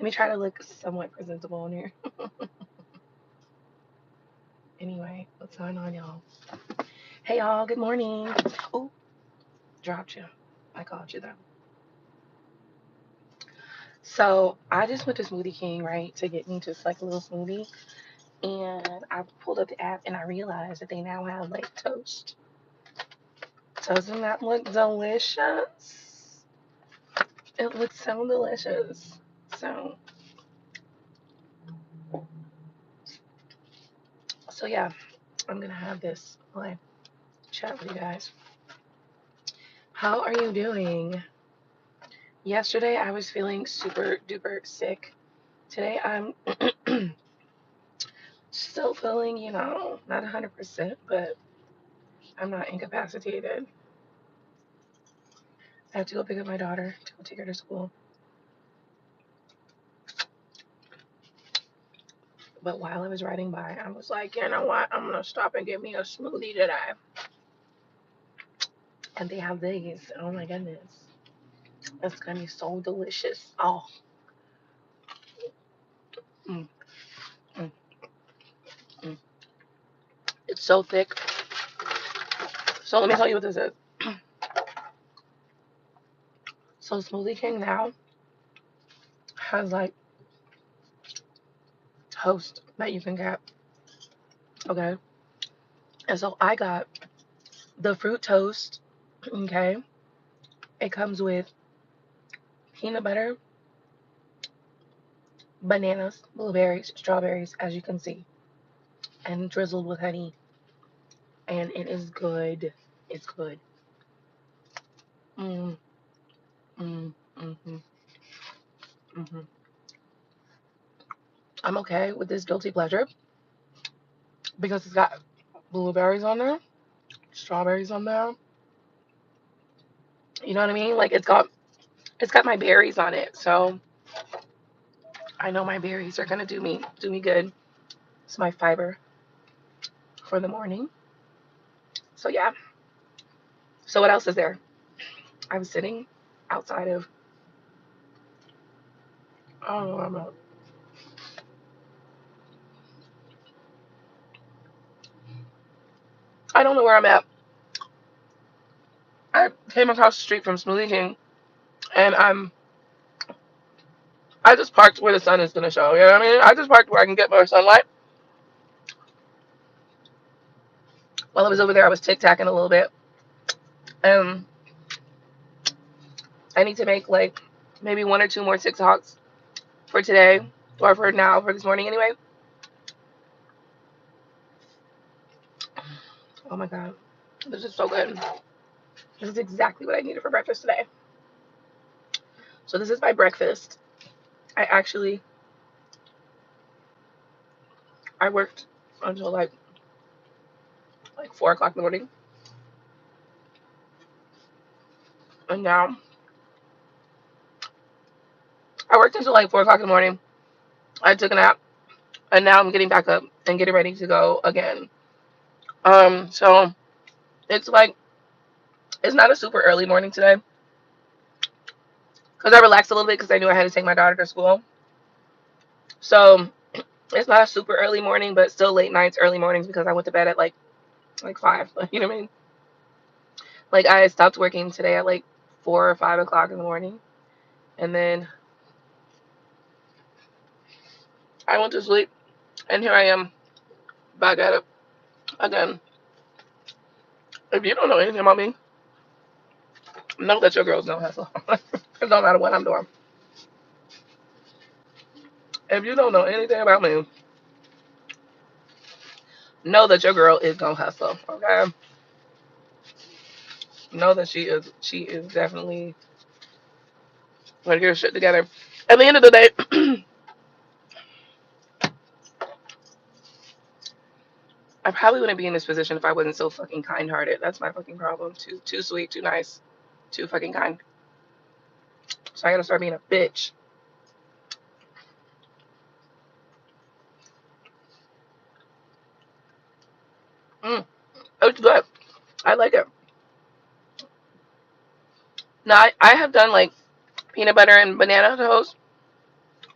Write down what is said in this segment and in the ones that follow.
me try to look somewhat presentable in here. Anyway, what's going on, y'all? Hey, y'all. Good morning. Oh, dropped you. I called you though. So I just went to Smoothie King, right, to get me just like a little smoothie. And I pulled up the app and I realized that they now have like toast. Doesn't that look delicious? It looks so delicious. So, so yeah, I'm gonna have this while I chat with you guys. How are you doing? Yesterday I was feeling super duper sick. Today I'm still feeling, not 100%, but I'm not incapacitated. I have to go pick up my daughter to go take her to school. But while I was riding by, I was like, you know what? I'm gonna stop and get me a smoothie today. And they have these. Oh my goodness. It's gonna be so delicious. Oh. Mm, mm, mm. It's so thick. So let me tell you what this is. So Smoothie King now has like toast that you can get. Okay. And so I got the fruit toast. Okay. It comes with peanut butter, bananas, blueberries, strawberries, as you can see, and drizzled with honey. And it is good. It's good. Mm, mm, mm-hmm, mm-hmm. I'm okay with this guilty pleasure because it's got blueberries on there, strawberries on there. You know what I mean? Like it's got my berries on it. So I know my berries are gonna do me good. It's my fiber for the morning. So yeah. So what else is there? I was sitting outside of I don't know where I'm at. I don't know where I'm at. I came across the street from Smoothie King and I just parked where the sun is gonna show. You know what I mean? I just parked where I can get more sunlight. While I was over there, I was tic-tacking a little bit. And I need to make like maybe one or two more TikToks for today or for now, for this morning anyway. Oh my God. This is so good. This is exactly what I needed for breakfast today. So this is my breakfast. I actually, I worked until like 4 o'clock in the morning. And now I worked until like 4 o'clock in the morning. I took a nap and now I'm getting back up and getting ready to go again. So it's like, it's not a super early morning today because I relaxed a little bit because I knew I had to take my daughter to school. So it's not a super early morning, but still late nights, early mornings because I went to bed at like 5. You know what I mean? Like I stopped working today at like 4 or 5 o'clock in the morning, and then I went to sleep, and here I am back at it again. If you don't know anything about me, know that your girls don't hustle. It don't matter what I'm doing. If you don't know anything about me, know that your girl is gonna hustle. Okay? Know that she is definitely gonna get her shit together. At the end of the day, I probably wouldn't be in this position if I wasn't so fucking kind hearted. That's my fucking problem. Too sweet, too nice, too fucking kind. So I gotta start being a bitch. Mm, it's good. I like it. Now I have done like peanut butter and banana toast,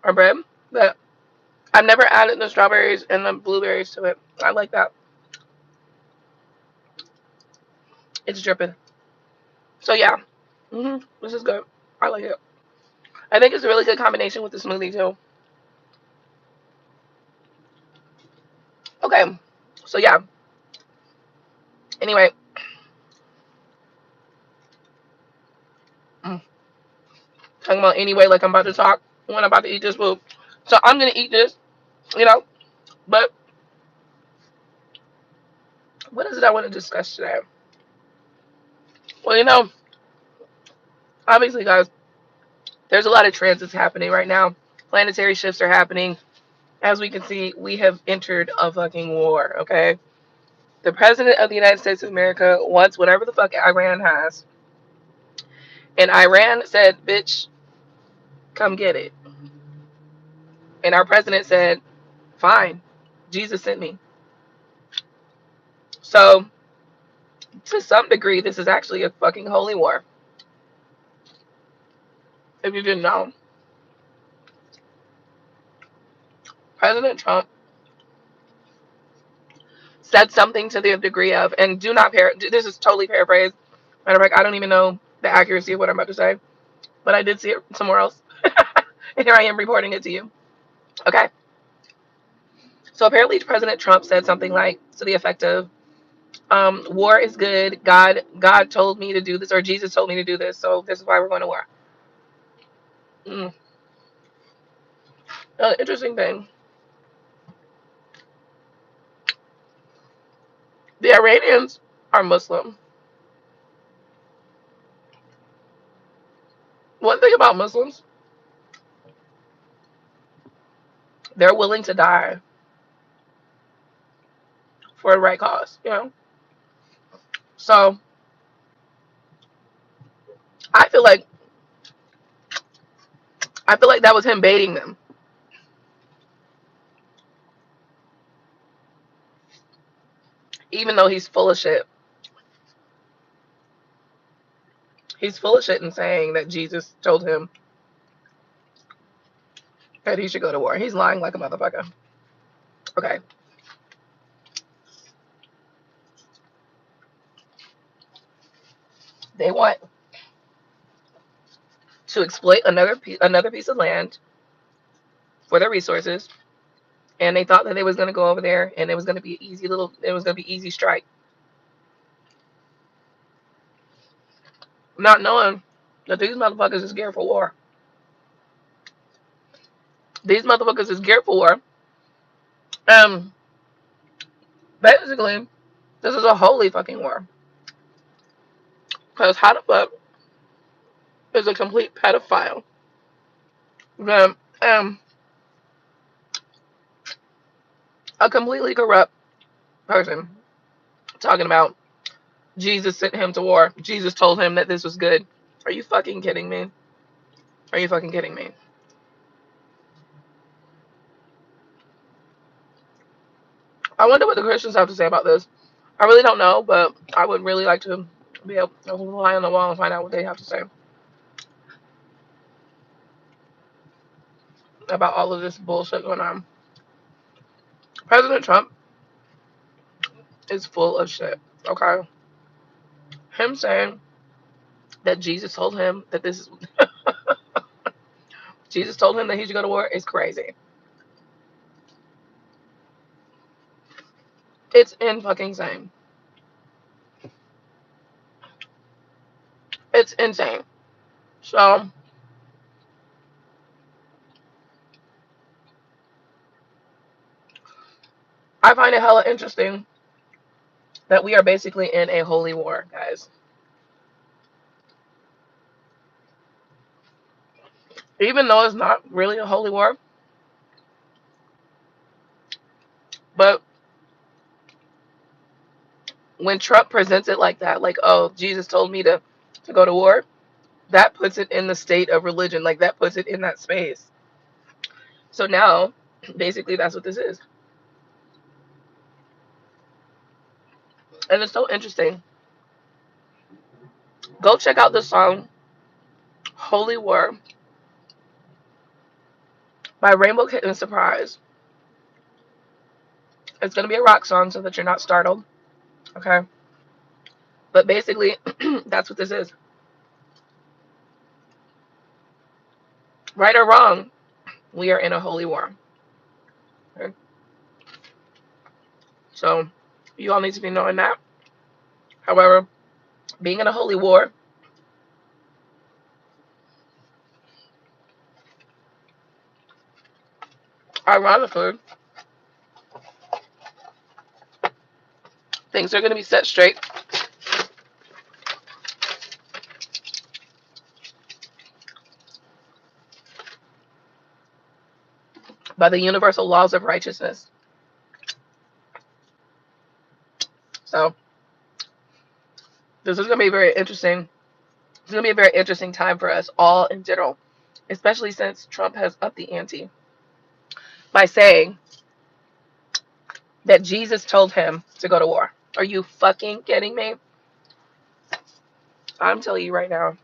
or bread. But I've never added the strawberries and the blueberries to it. I like that. It's dripping. So yeah, this is good. I like it. I think it's a really good combination with the smoothie too. Okay, so yeah. Anyway, mm, talking about anyway, like I'm about to talk when I'm about to eat this food. So I'm gonna eat this, you know. But what is it I want to discuss today? Well, obviously, guys, there's a lot of transits happening right now. Planetary shifts are happening. As we can see, we have entered a fucking war. Okay, the president of the United States of America wants whatever the fuck Iran has, and Iran said, "Bitch, come get it." And our president said, "Fine, Jesus sent me." So, to some degree, this is actually a fucking holy war. If you didn't know, President Trump said something to the degree of, and do not this is totally paraphrased. Matter of fact, I don't even know the accuracy of what I'm about to say, but I did see it somewhere else. And here I am reporting it to you. Okay. So apparently, President Trump said something like to the effect of, war is good. God told me to do this, or Jesus told me to do this, so this is why we're going to war. Mm. Interesting thing. The Iranians are Muslim. One thing about Muslims, they're willing to die for the right cause. So I feel like that was him baiting them, even though he's full of shit. He's full of shit in saying that Jesus told him that he should go to war. He's lying like a motherfucker. Okay. They want to exploit another piece of land for their resources, and they thought that they was gonna go over there and it was gonna be easy strike. Not knowing that these motherfuckers is geared for war. These motherfuckers is geared for war. Um, Basically, this is a holy fucking war. Because how the fuck is a complete pedophile, the a completely corrupt person, talking about Jesus sent him to war? Jesus told him that this was good. Are you fucking kidding me? Are you fucking kidding me? I wonder what the Christians have to say about this. I really don't know, but I would really like to be able to fly on the wall and find out what they have to say about all of this bullshit going on. President Trump is full of shit. Okay, him saying that Jesus told him that this is Jesus told him that he should go to war is crazy. It's in fucking insane. It's insane. So I find it hella interesting that we are basically in a holy war, guys. Even though it's not really a holy war, but when Trump presents it like that, like, oh, Jesus told me to go to war, that puts it in the state of religion. Like, that puts it in that space. So now, basically, that's what this is. And it's so interesting. Go check out the song Holy War My Rainbow Kitten surprise. It's going to be a rock song so that you're not startled. Okay? But basically, that's what this is. Right or wrong, we are in a holy war. Okay? So, you all need to be knowing that. However, being in a holy war, ironically, things are going to be set straight by the universal laws of righteousness. So, this is going to be very interesting. It's going to be a very interesting time for us all in general, especially since Trump has upped the ante by saying that Jesus told him to go to war. Are you fucking kidding me? I'm telling you right now,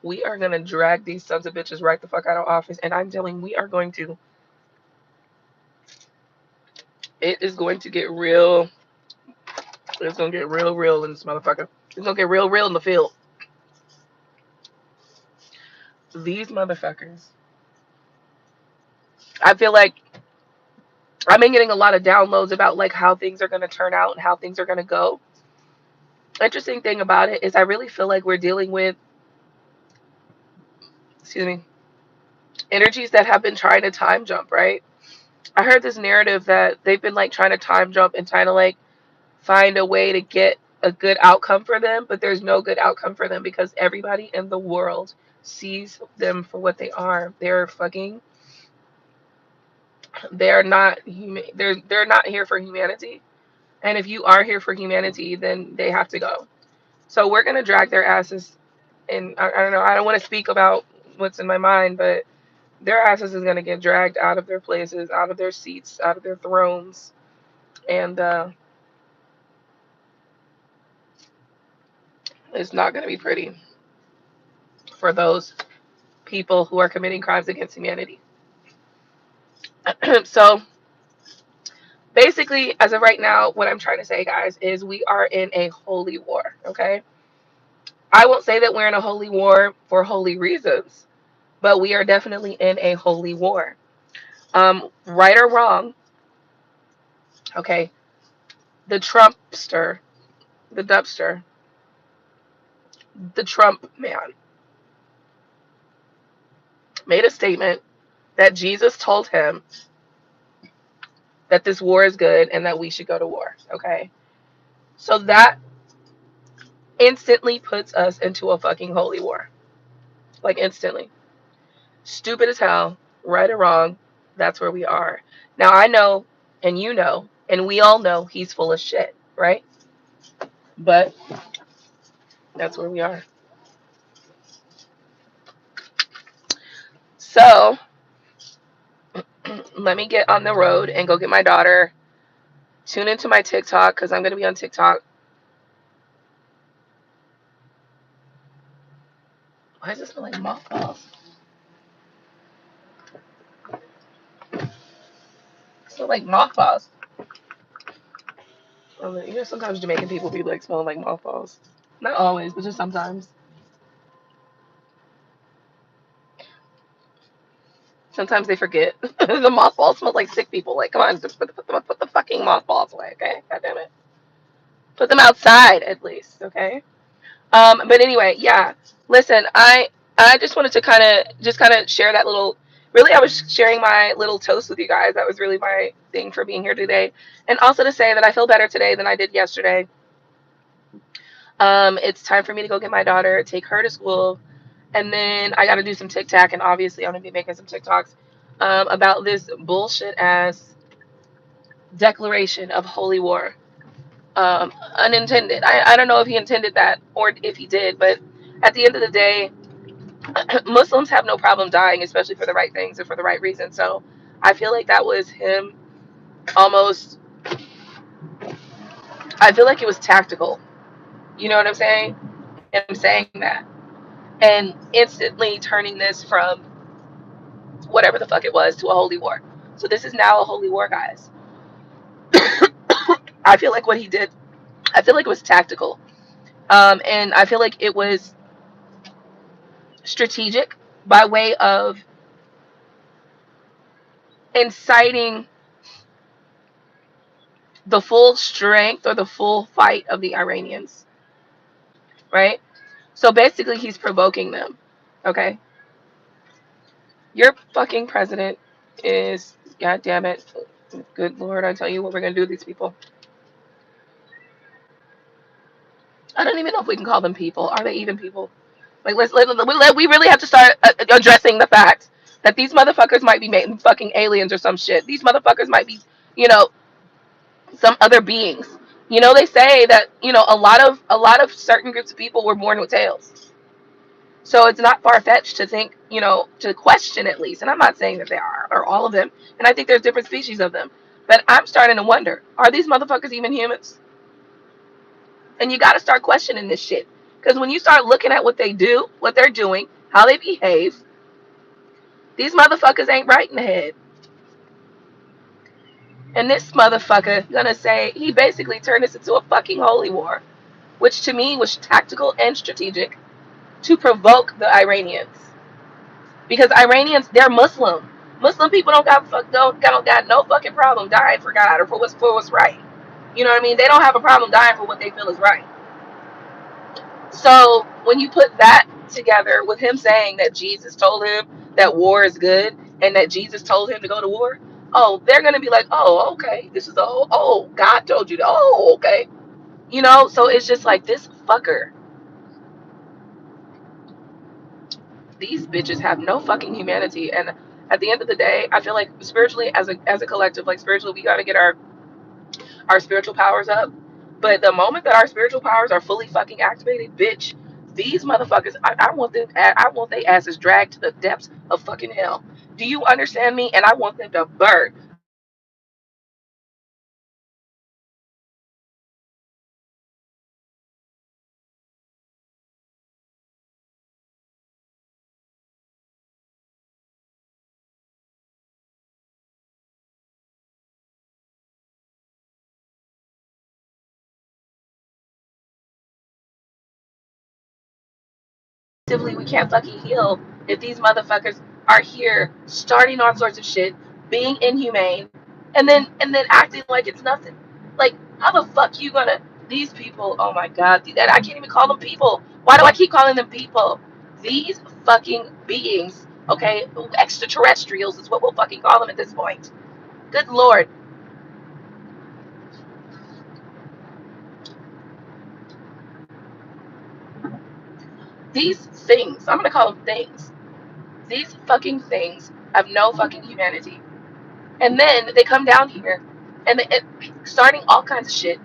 we are going to drag these sons of bitches right the fuck out of office. And I'm telling you, we are going to, it is going to get real. It's going to get real in this motherfucker. It's going to get real in the field. These motherfuckers. I feel like I've been getting a lot of downloads about like how things are going to turn out and how things are going to go. Interesting thing about it is I really feel like we're dealing with, excuse me, energies that have been trying to time jump, right? I heard this narrative that they've been like trying to time jump and trying to like find a way to get a good outcome for them, but there's no good outcome for them because everybody in the world sees them for what they are. They're fucking, they're not human, they're not here for humanity. And if you are here for humanity, then they have to go. So we're gonna drag their asses, and I don't know, I don't want to speak about what's in my mind, but their asses is gonna get dragged out of their places, out of their seats, out of their thrones, and it's not gonna be pretty for those people who are committing crimes against humanity. So basically, as of right now, what I'm trying to say, guys, is we are in a holy war. Okay, I won't say that we're in a holy war for holy reasons, but we are definitely in a holy war. Right or wrong, okay, the Trumpster, the dubster, the Trump man made a statement that Jesus told him that this war is good and that we should go to war. Okay, so that instantly puts us into a fucking holy war. Like instantly. Stupid as hell, right or wrong, that's where we are. Now I know, and you know, and we all know he's full of shit, right? But that's where we are. So let me get on the road and go get my daughter. Tune into my TikTok because I'm going to be on TikTok. Why does this smell like mothballs? It smells like mothballs. You know, sometimes Jamaican people be like smelling like mothballs. Not always, but just sometimes. Sometimes they forget. The mothballs smell like sick people. Like, come on, just put the fucking mothballs away, okay? God damn it. Put them outside at least, okay? But anyway, yeah. Listen, I just wanted to kind of share that little. Really, I was sharing my little toast with you guys. That was really my thing for being here today, and also to say that I feel better today than I did yesterday. It's time for me to go get my daughter, take her to school, and then I got to do some TikTok, and obviously I'm gonna be making some TikToks about this bullshit ass declaration of holy war. Unintended. I don't know if he intended that or if he did, but at the end of the day, Muslims have no problem dying, especially for the right things and for the right reasons. So I feel like that was him almost, I feel like it was tactical. You know what I'm saying? And I'm saying that. And instantly turning this from whatever the fuck it was, to a holy war. So this is now a holy war, guys. I feel like what he did, I feel like it was tactical. And I feel like it was strategic by way of inciting the full strength or the full fight of the Iranians, right? So basically, he's provoking them. Okay, your fucking president is, god damn it, good lord, I tell you what we're gonna do to these people. I don't even know if we can call them people. Are they even people? Like, we really have to start addressing the fact that these motherfuckers might be making fucking aliens or some shit. These motherfuckers might be, you know, some other beings. You know, they say that, you know, a lot of certain groups of people were born with tails. So it's not far fetched to think, you know, to question at least. And I'm not saying that they are, or all of them. And I think there's different species of them. But I'm starting to wonder, are these motherfuckers even humans? And you got to start questioning this shit. Because when you start looking at what they do, what they're doing, how they behave, these motherfuckers ain't right in the head. And this motherfucker gonna say he basically turned this into a fucking holy war, which to me was tactical and strategic to provoke the Iranians. Because Iranians, they're Muslim. Muslim people don't got no fucking problem dying for God or for what's right. You know what I mean? They don't have a problem dying for what they feel is right. So when you put that together with him saying that Jesus told him that war is good and that Jesus told him to go to war, oh, they're gonna be like, oh, okay, this is God told you to, oh, okay, you know. So it's just like this fucker. These bitches have no fucking humanity, and at the end of the day, I feel like spiritually, as a collective, like spiritually, we gotta get our spiritual powers up. But the moment that our spiritual powers are fully fucking activated, bitch, these motherfuckers, I want them, I want their asses dragged to the depths of fucking hell. Do you understand me? And I want them to burn. We can't fucking heal if these motherfuckers are here starting all sorts of shit, being inhumane, and then acting like it's nothing. Like, how the fuck you gonna, these people, oh my god, and I can't even call them people. Why do I keep calling them people? These fucking beings, okay, extraterrestrials is what we'll fucking call them at this point. Good lord. These things, I'm gonna call them things. These fucking things have no fucking humanity. And then they come down here and starting all kinds of shit,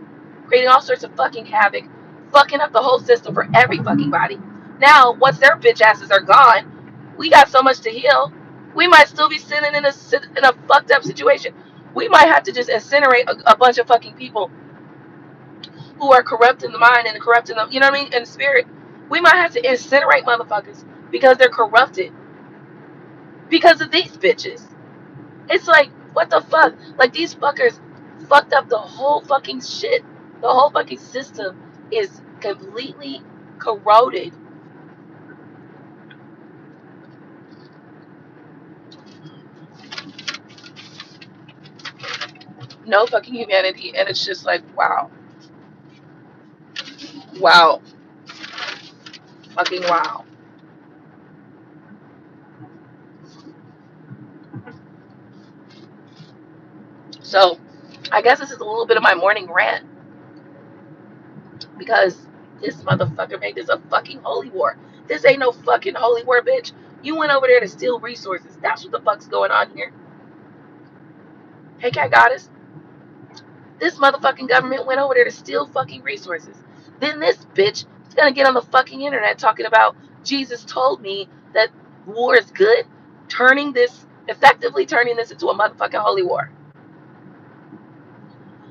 creating all sorts of fucking havoc, fucking up the whole system for every fucking body. Now, once their bitch asses are gone, we got so much to heal. We might still be sitting in a fucked up situation. We might have to just incinerate a bunch of fucking people who are corrupt in the mind and corrupt in the, you know what I mean, in the spirit. We might have to incinerate motherfuckers because they're corrupted because of these bitches. It's like, what the fuck? Like, these fuckers fucked up the whole fucking shit. The whole fucking system is completely corroded. No fucking humanity. And it's just like, wow. Wow. Fucking wow. So, I guess this is a little bit of my morning rant because this motherfucker made this a fucking holy war. This ain't no fucking holy war, bitch. You went over there to steal resources. That's what the fuck's going on here. Hey, cat goddess. This motherfucking government went over there to steal fucking resources. Then this bitch is gonna get on the fucking internet talking about Jesus told me that war is good, effectively turning this into a motherfucking holy war.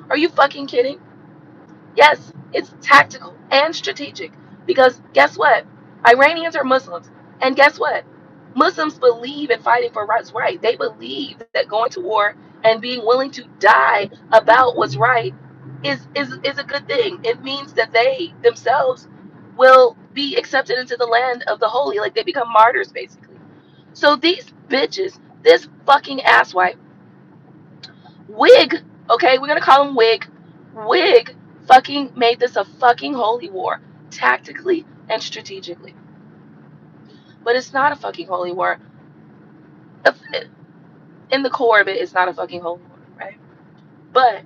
Are you fucking kidding? Yes, it's tactical and strategic because guess what? Iranians are Muslims, and guess what? Muslims believe in fighting for what's right. They believe that going to war and being willing to die about what's right is a good thing. It means that they themselves will be accepted into the land of the holy, like they become martyrs basically. So these bitches, this fucking asswipe, Wig, okay, we're gonna call him Wig. Wig fucking made this a fucking holy war, tactically and strategically. But it's not a fucking holy war. In the core of it, it's not a fucking holy war, right? But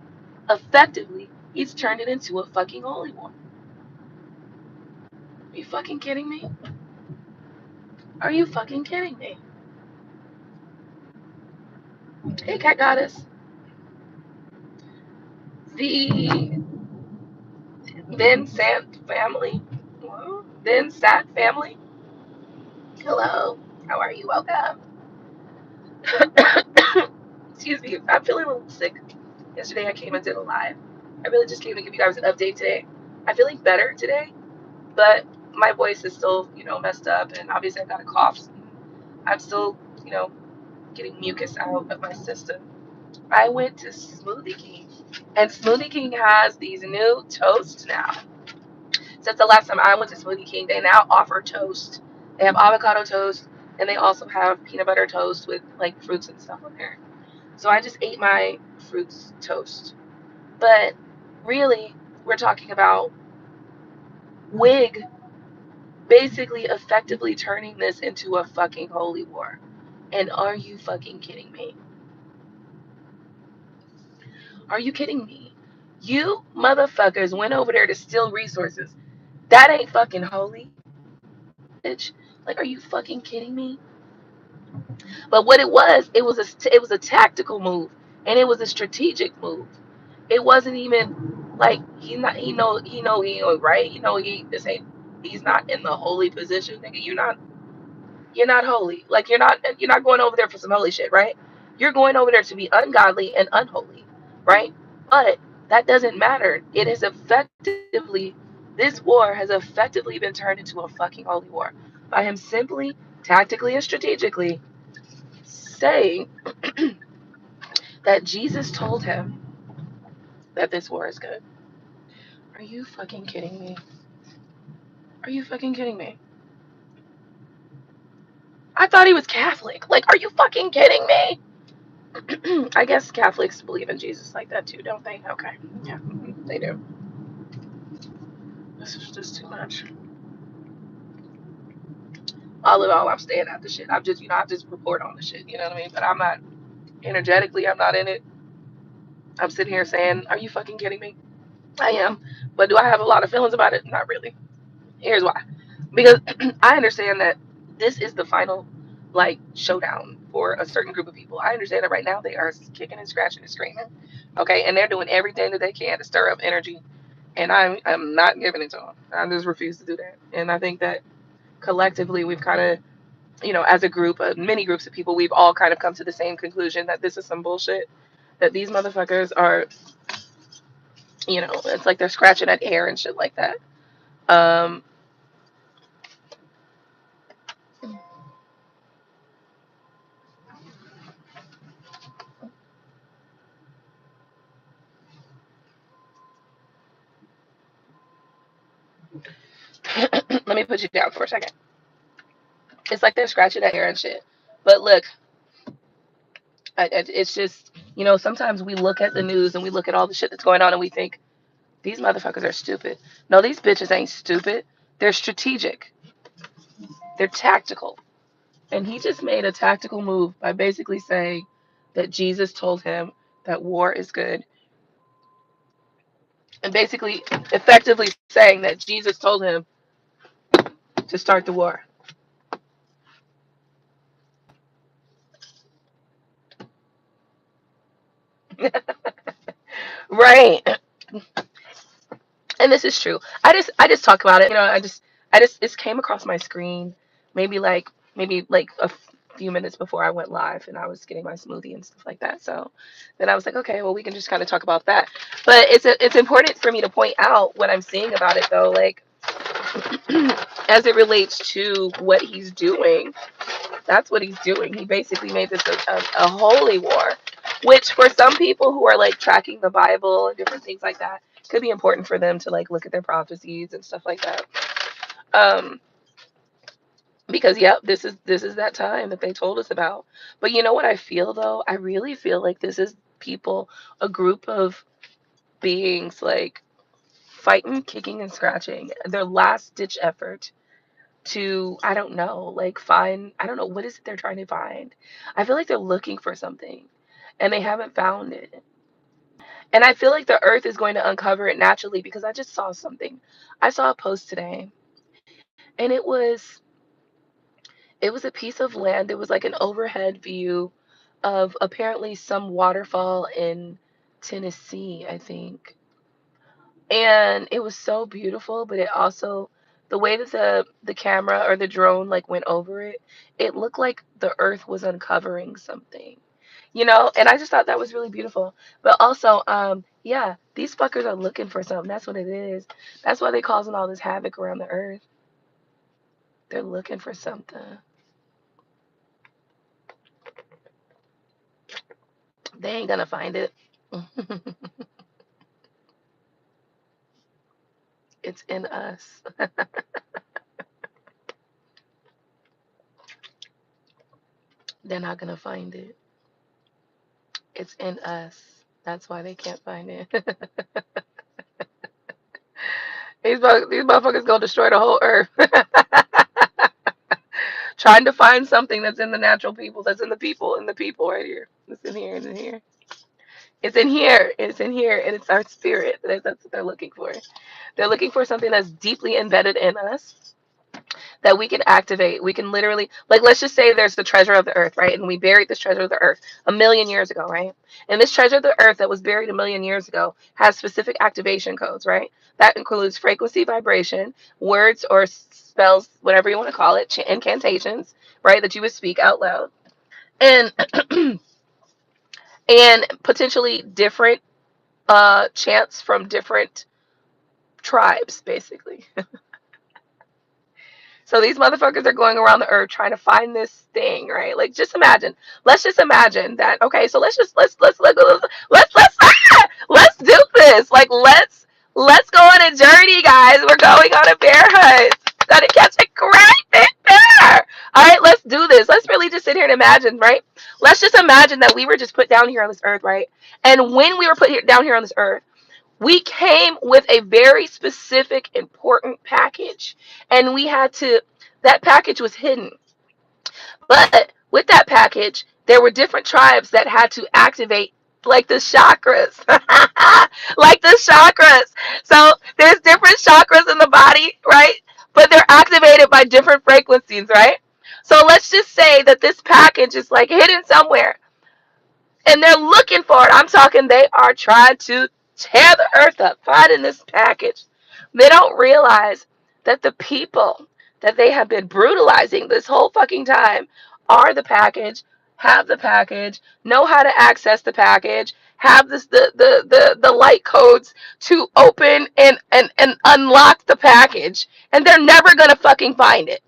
effectively, he's turned it into a fucking holy war. Are you fucking kidding me? Are you fucking kidding me? Hey, Cat Goddess. The Then Sant family. Well, then Sat family. Hello. How are you? Welcome. Excuse me. I'm feeling a little sick. Yesterday I came and did a live. I really just came to give you guys an update today. I'm feeling better today, but my voice is still, messed up, and obviously I've got a cough. I'm still, getting mucus out of my system. I went to Smoothie King, and Smoothie King has these new toasts now. Since the last time I went to Smoothie King, they now offer toast. They have avocado toast, and they also have peanut butter toast with like fruits and stuff on there. So I just ate my fruits toast. But really, we're talking about Wig basically effectively turning this into a fucking holy war. And are you fucking kidding me? Are you kidding me? You motherfuckers went over there to steal resources. That ain't fucking holy, bitch. Like, are you fucking kidding me? But what it was a tactical move, and it was a strategic move. It wasn't even like he know right. He's not in the holy position, nigga. You're not holy. Like you're not going over there for some holy shit, right? You're going over there to be ungodly and unholy, right? But that doesn't matter. This war has effectively been turned into a fucking holy war by him simply, tactically and strategically saying that Jesus told him that this war is good. Are you fucking kidding me? Are you fucking kidding me? I thought he was Catholic. Like, are you fucking kidding me? I guess Catholics believe in Jesus like that too, don't they? Okay. Yeah, they do. This is just too much. All in all, I'm staying out the shit. I just report on the shit, you know what I mean? But I'm not, energetically, I'm not in it. I'm sitting here saying, are you fucking kidding me? I am. But do I have a lot of feelings about it? Not really. Here's why. Because I understand that this is the final, like, showdown for a certain group of people. I understand that right now they are kicking and scratching and screaming. Okay. And they're doing everything that they can to stir up energy. And I'm not giving it to them. I just refuse to do that. And I think that collectively we've kind of, as a group, many groups of people, we've all kind of come to the same conclusion that this is some bullshit. That these motherfuckers are, it's like they're scratching at air and shit like that. Um, let me put you down for a second. It's like they're scratching at air and shit. But look, it's just, sometimes we look at the news and we look at all the shit that's going on and we think, these motherfuckers are stupid. No, these bitches ain't stupid. They're strategic. They're tactical. And he just made a tactical move by basically saying that Jesus told him that war is good. And basically, effectively saying that Jesus told him to start the war. Right. And this is true. I just talk about it. It came across my screen maybe like a few minutes before I went live and I was getting my smoothie and stuff like that. So then I was like, okay, well we can just kind of talk about that. But it's important for me to point out what I'm seeing about it though, like as it relates to what he's doing. That's what he's doing. He basically made this a holy war, which for some people who are like tracking the Bible and different things like that, could be important for them to like look at their prophecies and stuff like that. Um, because yep, this is that time that they told us about. But you know what I feel though? I really feel like this is people, a group of beings like fighting, kicking, and scratching. Their last ditch effort to, I don't know, like find, I don't know, what is it they're trying to find? I feel like they're looking for something and they haven't found it. And I feel like the earth is going to uncover it naturally because I just saw something. I saw a post today and it was a piece of land. It was like an overhead view of apparently some waterfall in Tennessee, I think. And it was so beautiful, but it also, the way that the camera or the drone like went over it, it looked like the earth was uncovering something, and I just thought that was really beautiful. But also, yeah, these fuckers are looking for something. That's what it is. That's why they're causing all this havoc around the earth. They're looking for something. They ain't gonna find it. It's in us. They're not gonna find it. It's in us. That's why they can't find it. These motherfuckers gonna destroy the whole earth. Trying to find something that's in the natural people, that's in the people right here. It's in here, it's in here. It's in here, it's in here, and it's our spirit. That's what they're looking for. They're looking for something that's deeply embedded in us that we can activate. We can literally, like, let's just say there's the treasure of the earth, right? And we buried this treasure of the earth a million years ago, right? And this treasure of the earth that was buried a million years ago has specific activation codes, right? That includes frequency, vibration, words or spells, whatever you want to call it, incantations, right? That you would speak out loud. And and potentially different chants from different tribes, basically. So these motherfuckers are going around the earth trying to find this thing, right? Like, just imagine. Let's just imagine that. Okay, so let's do this. Like, let's go on a journey, guys. We're going on a bear hunt. Gotta catch a great big bear. All right, let's do this. Let's really just sit here and imagine, right? Let's just imagine that we were just put down here on this earth, right? And when we were put down here on this earth, we came with a very specific, important package, and that package was hidden. But with that package, there were different tribes that had to activate, like the chakras, like the chakras. So there's different chakras in the body, right? But they're activated by different frequencies, right? So let's just say that this package is like hidden somewhere and they're looking for it. I'm talking, they are trying to tear the earth up, finding this package. They don't realize that the people that they have been brutalizing this whole fucking time are the package, have the package, know how to access the package, have this the light codes to open and unlock the package, and they're never gonna fucking find it.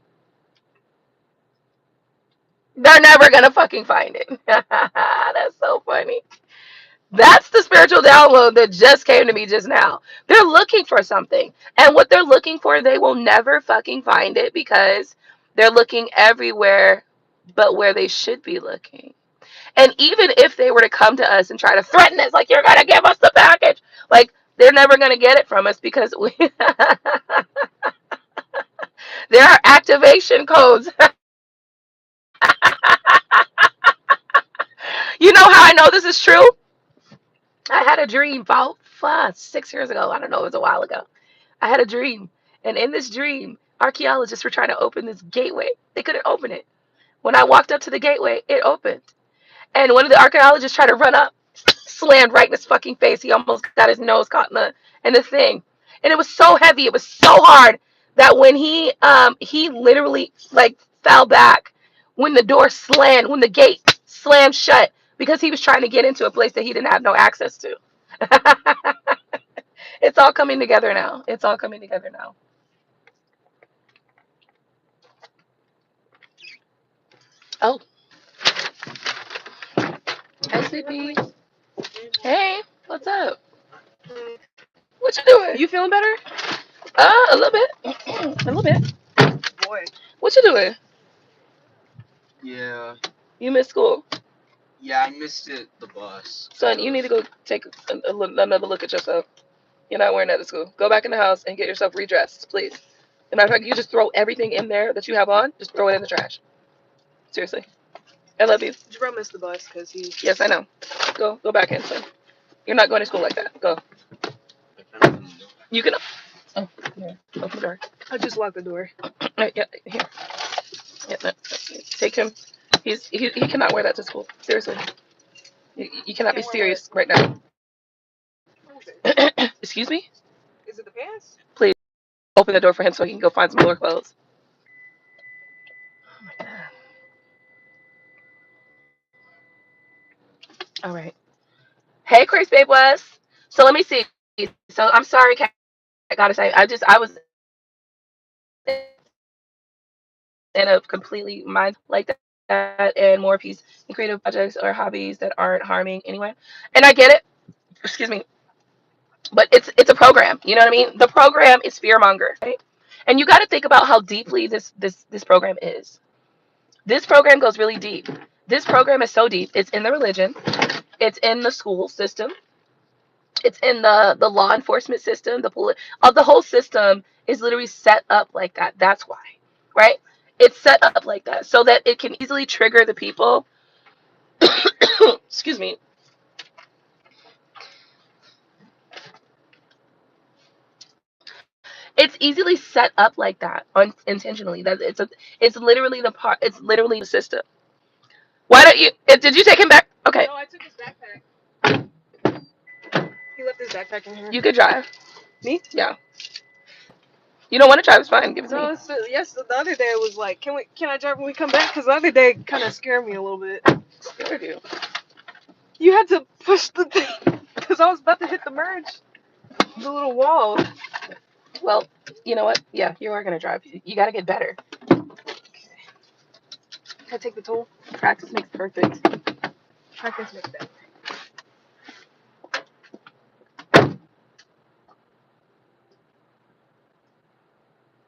They're never gonna fucking find it. That's so funny. That's the spiritual download that just came to me just now. They're looking for something. And what they're looking for, they will never fucking find it because they're looking everywhere but where they should be looking. And even if they were to come to us and try to threaten us, like, you're going to give us the package, like, they're never going to get it from us because there are activation codes. You know how I know this is true? I had a dream about 6 years ago. I don't know, it was a while ago. I had a dream. And in this dream, archaeologists were trying to open this gateway. They couldn't open it. When I walked up to the gateway, it opened. And one of the archaeologists tried to run up, slammed right in his fucking face. He almost got his nose caught in the thing. And it was so heavy, it was so hard that when he literally like fell back when the door slammed, when the gate slammed shut because he was trying to get into a place that he didn't have no access to. It's all coming together now. It's all coming together now. Oh, hey, sleepy. Hey, what's up? What you doing? You feeling better? A little bit. A little bit. Boy. What you doing? Yeah. You missed school. Yeah, I missed it. The bus. Son, you need to go take another look at yourself. You're not wearing that to school. Go back in the house and get yourself redressed, please. As a matter of fact, you just throw everything in there that you have on. Just throw it in the trash. Seriously. I love you. Jerome missed the bus because he. Yes, I know. Go back in, son. You're not going to school like that. Go. You can. Oh, here. Open the door. I just locked the door. Yeah, here. Yeah, no. Take him. He cannot wear that to school. Seriously. You cannot be serious right now. Excuse me? Is it the pants? Please open the door for him so he can go find some more clothes. Oh my god. All right. Hey, Chris Babe was. So let me see. So I'm sorry, Cat Goddess. I was in a completely mind like that and more peace and creative projects or hobbies that aren't harming anyone. And I get it. Excuse me. But it's a program. You know what I mean? The program is fear monger, right? And you got to think about how deeply this program is. This program goes really deep. This program is so deep. It's in the religion. It's in the school system. It's in the law enforcement system. The whole system is literally set up like that. That's why, right? It's set up like that so that it can easily trigger the people. Excuse me. It's easily set up like that unintentionally. That it's literally the part. It's literally the system. Why don't you? Did you take him back? Okay. No, I took his backpack. He left his backpack in here. You could drive. Me? Yeah. You don't want to drive? It's fine. Give it to me. No, yes. The other day it was like, can I drive when we come back? Because the other day kind of scared me a little bit. Scared you. You had to push the thing because I was about to hit the merge, the little wall. Well, you know what? Yeah, you are gonna drive. You got to get better. Can I take the tool? Practice makes perfect. Practice makes that.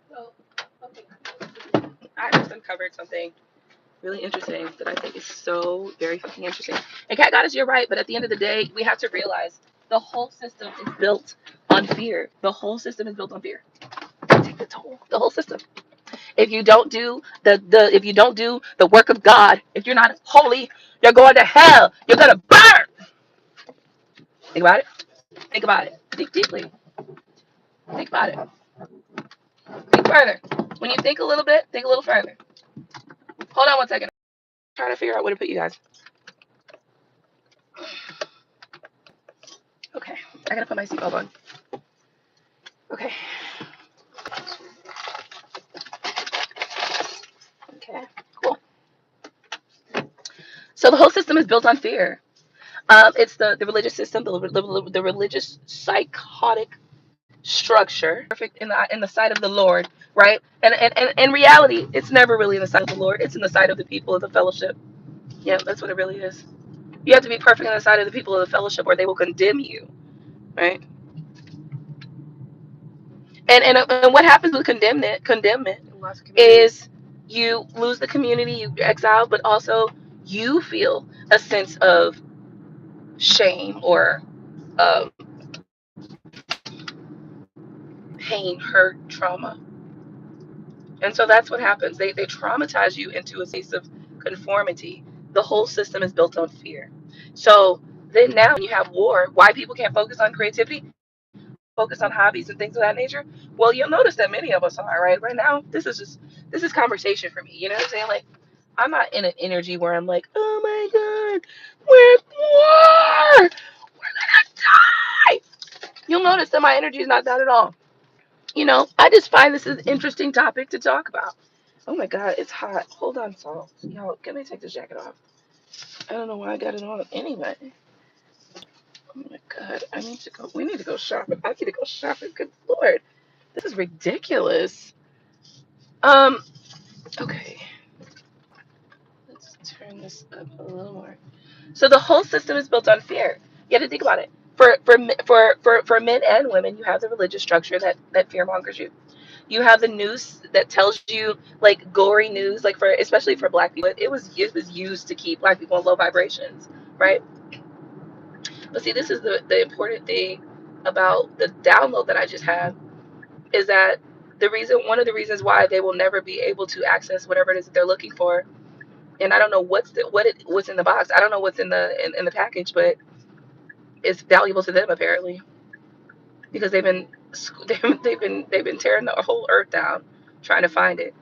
So, okay. I just uncovered something really interesting that I think is so very fucking interesting. And Cat Goddess, you're right, but at the end of the day, we have to realize the whole system is built on fear. The whole system is built on fear. Take the toll. The whole system. If you don't do if you don't do the work of God, if you're not holy, you're going to hell. You're gonna burn. Think about it. Think about it. Think deeply. Think about it. Think further. When you think a little bit, think a little further. Hold on one second. I'm trying to figure out where to put you guys. Okay. I gotta put my seatbelt on. Okay. Okay. Cool. So the whole system is built on fear. It's the religious system, the religious psychotic structure, perfect in the sight of the Lord, right? And in reality, it's never really in the sight of the Lord. It's in the sight of the people of the fellowship. Yeah, that's what it really is. You have to be perfect in the sight of the people of the fellowship, or they will condemn you, right? And what happens with condemnment is you lose the community, you exile, but also you feel a sense of shame or um, pain, hurt, trauma. And so that's what happens. They traumatize you into a space of conformity. The whole system is built on fear. So then now when you have war, why people can't focus on creativity, focus on hobbies and things of that nature? Well, you'll notice that many of us are, right? Right now, this is conversation for me. You know what I'm saying? Like, I'm not in an energy where I'm like, oh my God, we're at war. We're gonna die. You'll notice that my energy is not that at all. You know, I just find this is an interesting topic to talk about. Oh my God, it's hot. Hold on, Salt. Y'all, let me take this jacket off. I don't know why I got it on anyway. Oh my God, I need to go. We need to go shopping. I need to go shopping. Good Lord, this is ridiculous. Um, okay. Let's turn this up a little more. So the whole system is built on fear. You have to think about it. For men and women, you have the religious structure that fear mongers you. You have the news that tells you like gory news, like for especially for black people, it was used to keep black people in low vibrations, right? But see, this is the important thing about the download that I just had is that one of the reasons why they will never be able to access whatever it is that they're looking for, and I don't know what's in the box. I don't know what's in the package, but it's valuable to them apparently because they've been tearing the whole earth down trying to find it,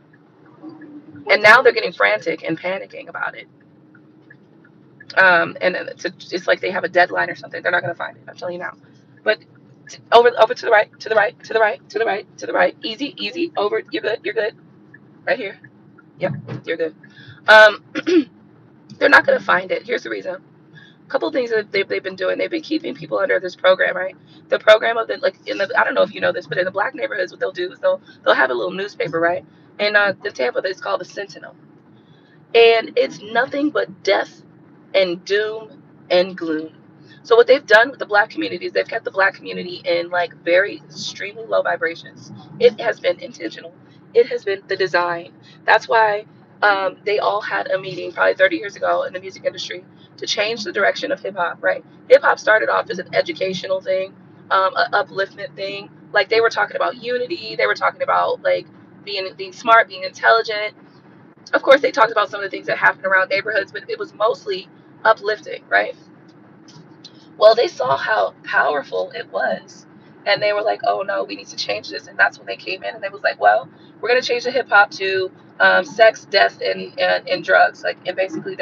and now they're getting frantic and panicking about it. And it's like they have a deadline or something. They're not going to find it. I'm telling you now. But over to the right, to the right, to the right, to the right, to the right. Easy, easy. Over. You're good. You're good. Right here. Yep. You're good. Um, they're not going to find it. Here's the reason. A couple of things that they've been doing. They've been keeping people under this program, right? The program of the like in the I don't know if you know this, but in the black neighborhoods, what they'll do is they'll have a little newspaper, right? And the Tampa, it's called the Sentinel, and it's nothing but death and doom and gloom. So what they've done with the black community is they've kept the black community in like very extremely low vibrations. It has been intentional. It has been the design. That's why they all had a meeting probably 30 years ago in the music industry to change the direction of hip hop. Right? Hip hop started off as an educational thing, an upliftment thing. Like they were talking about unity. They were talking about like being smart, being intelligent. Of course, they talked about some of the things that happened around neighborhoods, but it was mostly uplifting, right? Well, they saw how powerful it was, and they were like, "Oh no, we need to change this." And that's when they came in, and they was like, "Well, we're gonna change the hip hop to sex, death, and drugs." Like, and basically,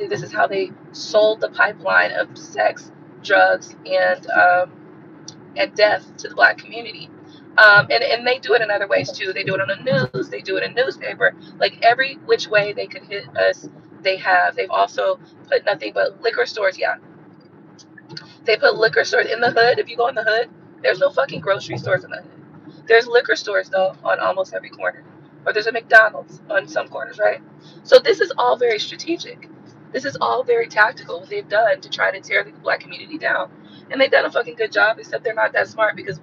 this is how they sold the pipeline of sex, drugs, and death to the black community. And they do it in other ways too. They do it on the news. They do it in newspaper. Like every which way they could hit us, they have. They've also put nothing but liquor stores. Yeah, they put liquor stores in the hood. If you go in the hood, there's no fucking grocery stores in the hood. There's liquor stores though on almost every corner, or there's a McDonald's on some corners, right? So this is all very strategic. This is all very tactical. What they've done to try to tear the black community down, and they've done a fucking good job. Except they're not that smart because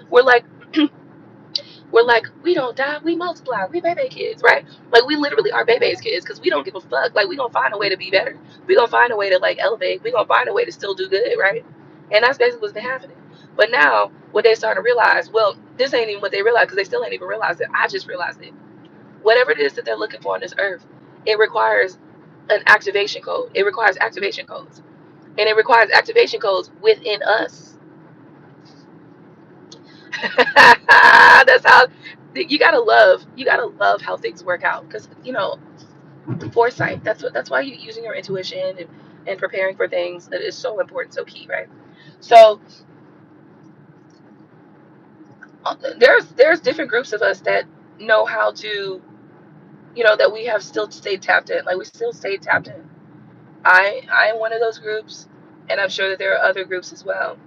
we're like we don't die, we multiply, we baby kids, right? Like we literally are baby's kids because we don't give a fuck. Like we gonna find a way to be better. We gonna find a way to like elevate. We gonna find a way to still do good, right? And that's basically what's been happening. But now what they starting to realize, well, this ain't even what they realize because they still ain't even realized it. I just realized it. Whatever it is that they're looking for on this earth, it requires an activation code. It requires activation codes, and it requires activation codes within us. That's how you gotta love how things work out because foresight. That's why you using your intuition and preparing for things that is so important, so key, right? So there's different groups of us that know how to that we have still stayed tapped in, like we still stayed tapped in. I am one of those groups, and I'm sure that there are other groups as well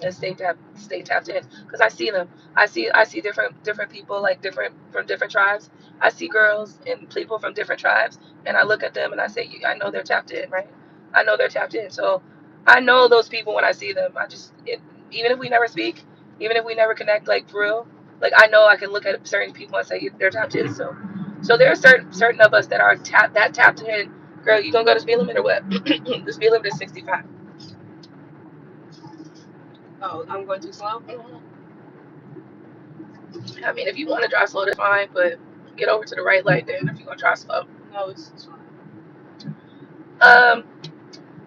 and stay tapped in because I see them. I see different people like different from different tribes. I see girls and people from different tribes, and I look at them and I say, I know they're tapped in, right? I know they're tapped in. So I know those people when I see them. Even if we never speak, even if we never connect, like for real, like I know I can look at certain people and say they're tapped in. So there are certain of us that are tapped in. Girl, you gonna go to speed limit or what? The speed limit is 65. Oh, I'm going too slow? I mean, if you want to drive slow, that's fine, but get over to the right light then if you're going to drive slow. No, it's fine. Um,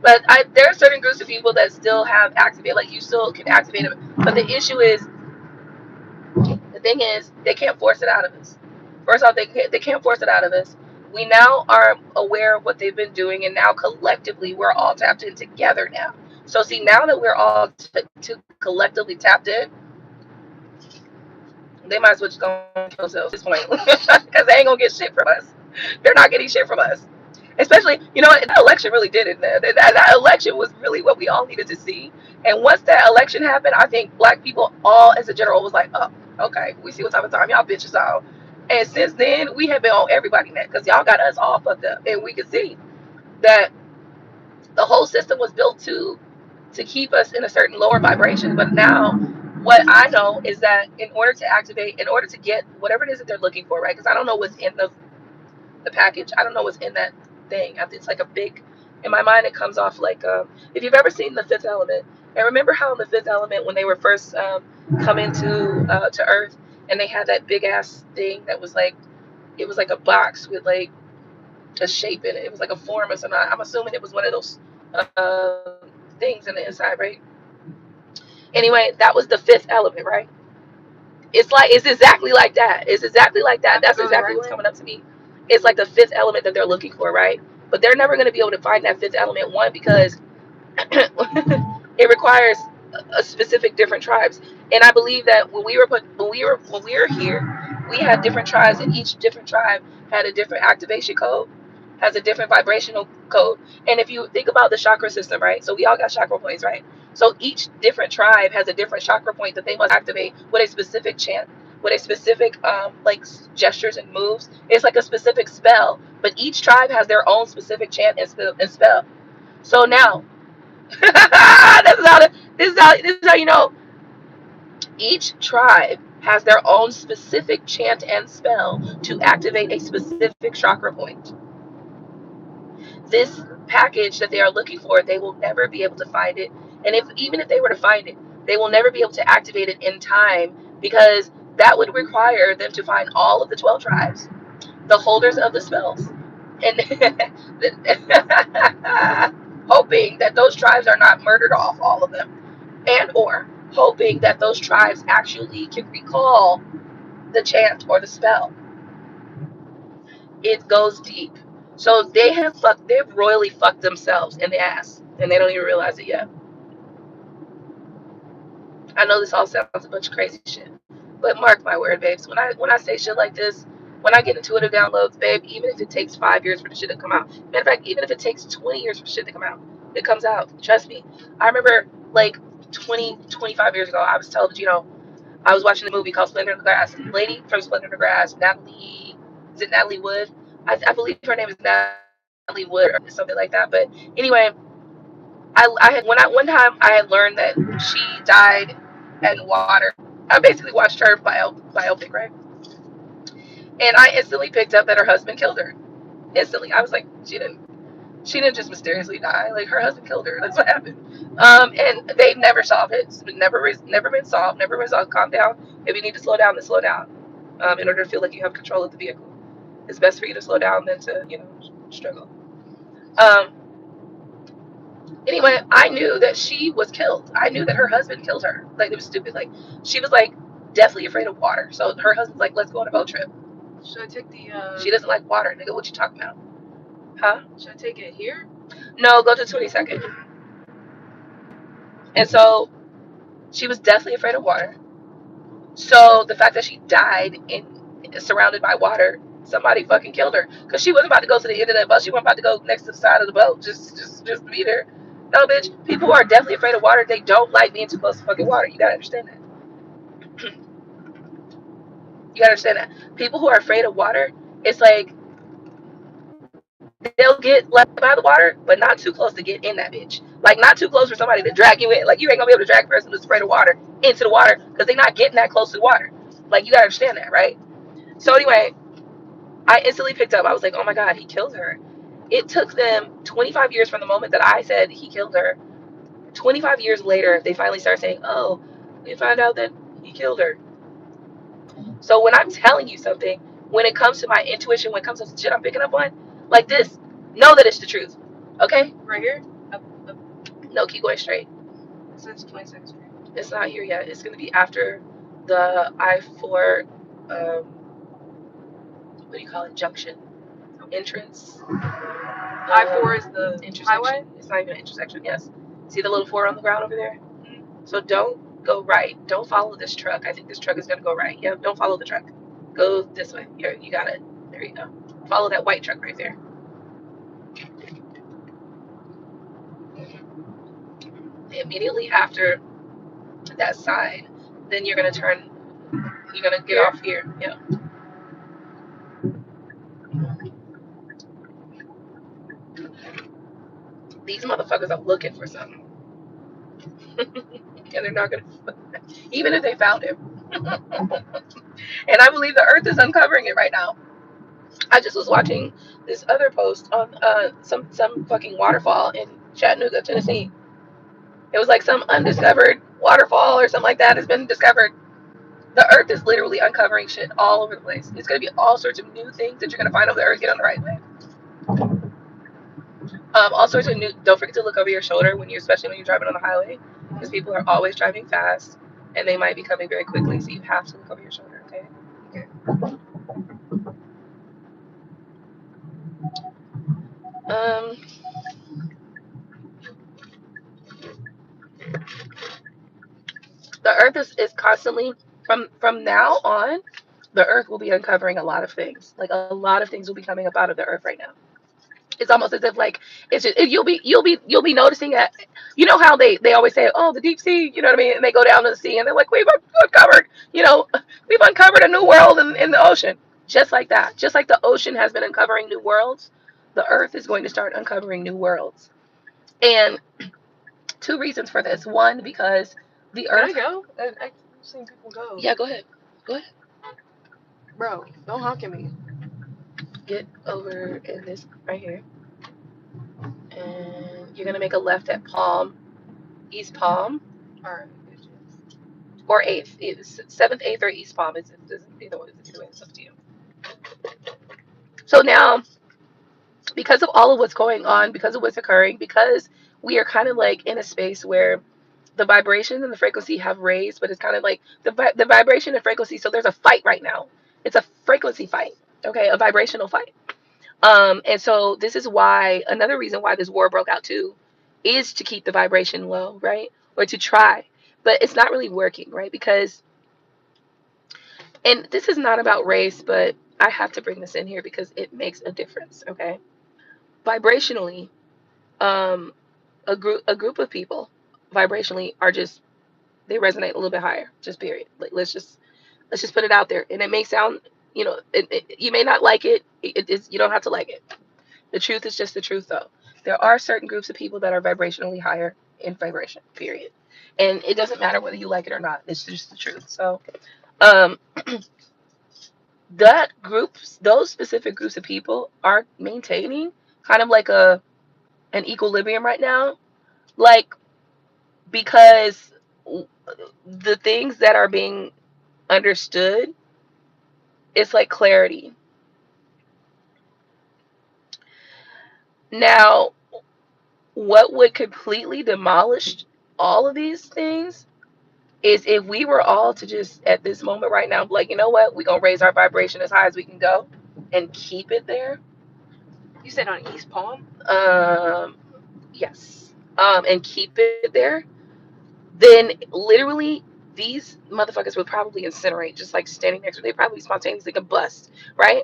but there are certain groups of people that still have activate, like you still can activate them. But the thing is, they can't force it out of us. First off, they can't force it out of us. We now are aware of what they've been doing, and now collectively we're all tapped in together now. So see, now that we're all collectively tapped in, they might as well just go and kill themselves at this point because they ain't gonna get shit from us. They're not getting shit from us. Especially, that election really did it. That election was really what we all needed to see. And once that election happened, I think black people all as a general was like, oh, okay, we see what type of time y'all bitches on. And since then, we have been on everybody neck because y'all got us all fucked up. And we can see that the whole system was built to keep us in a certain lower vibration. But now, what I know is that in order to activate, in order to get whatever it is that they're looking for, right? Because I don't know what's in the package. I don't know what's in that thing. It's like a big, in my mind, it comes off like, if you've ever seen The Fifth Element, and remember how in The Fifth Element, when they were first coming to Earth, and they had that big ass thing that was like, it was like a box with like a shape in it. It was like a form or something. I'm assuming it was one of those things in the inside, right? Anyway, that was the fifth element, right? It's exactly like that. It's exactly like that. That's exactly what's coming up to me. It's like the fifth element that they're looking for, right? But they're never going to be able to find that fifth element, one, because it requires a specific different tribes. And I believe that when we were here, we had different tribes, and each different tribe had a different activation code, has a different vibrational code. And if you think about the chakra system, right? So we all got chakra points, right? So each different tribe has a different chakra point that they must activate with a specific chant, with a specific like gestures and moves. It's like a specific spell, but each tribe has their own specific chant and spell. So now, this is how you know each tribe has their own specific chant and spell to activate a specific chakra point. This package that they are looking for, they will never be able to find it. And even if they were to find it, they will never be able to activate it in time, because that would require them to find all of the 12 tribes, the holders of the spells, and hoping that those tribes are not murdered off, all of them, and or hoping that those tribes actually can recall the chant or the spell. It goes deep. So they've royally fucked themselves in the ass, and they don't even realize it yet. I know this all sounds a bunch of crazy shit, but mark my word, babes. When I say shit like this, when I get intuitive downloads, babe, even if it takes 5 years for the shit to come out, matter of fact, even if it takes 20 years for shit to come out, it comes out. Trust me. I remember like 25 years ago, I was told, I was watching a movie called Splendor in the Grass. And the lady from Splendor in the Grass, is it Natalie Wood? I believe her name is Natalie Wood or something like that. But anyway, I had one time I had learned that she died in water. I basically watched her biopic, right? And I instantly picked up that her husband killed her. Instantly, I was like, she didn't just mysteriously die. Like, her husband killed her. That's what happened. And they never solved it. It's never been solved. Never been solved. Calm down. If you need to slow down, then slow down. In order to feel like you have control of the vehicle, it's best for you to slow down than to struggle. Um, Anyway, I knew that she was killed. I knew that her husband killed her. Like, it was stupid. Like, she was like deathly afraid of water. So her husband's like, let's go on a boat trip. Should I take the She doesn't like water, nigga. What you talking about? Huh? should I take it here? No, go to 22nd. And so she was deathly afraid of water. So the fact that she died surrounded by water, somebody fucking killed her. Because she wasn't about to go to the end of that boat. She wasn't about to go next to the side of the boat just to be there. No, bitch. People who are deathly afraid of water, they don't like being too close to fucking water. You gotta understand that. You gotta understand that. People who are afraid of water, it's like they'll get left by the water, but not too close to get in that bitch. Like, not too close for somebody to drag you in. Like, you ain't gonna be able to drag a person who's afraid of water into the water because they're not getting that close to the water. Like, you gotta understand that, right? So anyway, I instantly picked up. I was like, oh my God, he killed her. It took them 25 years from the moment that I said he killed her. 25 years later, they finally start saying, oh, we found out that he killed her. So when I'm telling you something, when it comes to my intuition, when it comes to shit I'm picking up on, like this, know that it's the truth. Okay? Right here? Up. No, keep going straight. It says 22nd Street. It's not here yet. It's going to be after the I-4, what do you call it, junction, entrance. I-4 is the intersection. highway? It's not even an intersection, yes. See the little 4 on the ground over there? So don't go right. Don't follow this truck. I think this truck is going to go right. Yep, don't follow the truck. Go this way. Here, you got it. There you go. Follow that white truck right there. Immediately after that sign, then you're going to turn, you're going to get off here. Yep. These motherfuckers are looking for something, and they're not gonna, even if they found it. And I believe the earth is uncovering it right now. I just was watching this other post on some fucking waterfall in Chattanooga, Tennessee. It was like some undiscovered waterfall or something like that has been discovered. The earth is literally uncovering shit all over the place. It's gonna be all sorts of new things that you're gonna find over the earth. Get on the right way. All sorts of new. Don't forget to look over your shoulder when especially when you're driving on the highway, because people are always driving fast, and they might be coming very quickly. So you have to look over your shoulder. Okay. Okay. Um, the earth is constantly from now on. The earth will be uncovering a lot of things. Like a lot of things will be coming up out of the earth right now. It's almost as if like it's just you'll be noticing that, you know how they always say, oh, the deep sea, you know what I mean, and they go down to the sea and they're like, we've uncovered, we've uncovered a new world in the ocean. Just like that, just like the ocean has been uncovering new worlds, the earth is going to start uncovering new worlds. And two reasons for this: one, because the Can I earth. go? I've seen people go. Yeah, go ahead, go ahead. Bro, don't honk at me. Get over in this right here, and you're gonna make a left at Palm, East Palm, Alright. or eighth. It's seventh, eighth, or East Palm. It's either way. It's up to you. So now, because of all of what's going on, because of what's occurring, because we are kind of like in a space where the vibrations and the frequency have raised, but it's kind of like the vibration and frequency. So there's a fight right now. It's a frequency fight. Okay, a vibrational fight. And so this is why, another reason why this war broke out too, is to keep the vibration low, right? Or to try, but it's not really working, right? Because, and this is not about race, but I have to bring this in here because it makes a difference, okay? Vibrationally, um, a group of people vibrationally are just, they resonate a little bit higher, just period. Like let's just put it out there. And it may sound, you may not like it. You don't have to like it. The truth is just the truth, though. There are certain groups of people that are vibrationally higher in vibration, period. And it doesn't matter whether you like it or not. It's just the truth. So, um, those specific groups of people are maintaining kind of like an equilibrium right now, like, because the things that are being understood, it's like clarity. Now, what would completely demolish all of these things is if we were all to just at this moment right now, like, you know what, we're gonna raise our vibration as high as we can go and keep it there. You said on East Palm? Yes. And keep it there, then literally these motherfuckers would probably incinerate, just like standing next to, they probably spontaneously combust, right?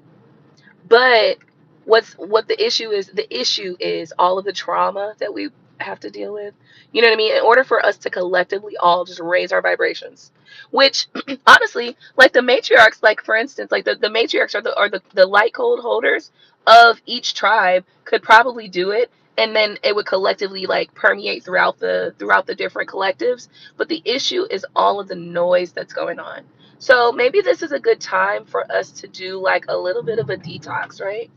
But what the issue is all of the trauma that we have to deal with. You know what I mean? In order for us to collectively all just raise our vibrations, which honestly, like the matriarchs, like for instance, like the matriarchs are the light code holders of each tribe could probably do it, and then it would collectively like permeate throughout the different collectives. But the issue is all of the noise that's going on. So maybe this is a good time for us to do like a little bit of a detox, right?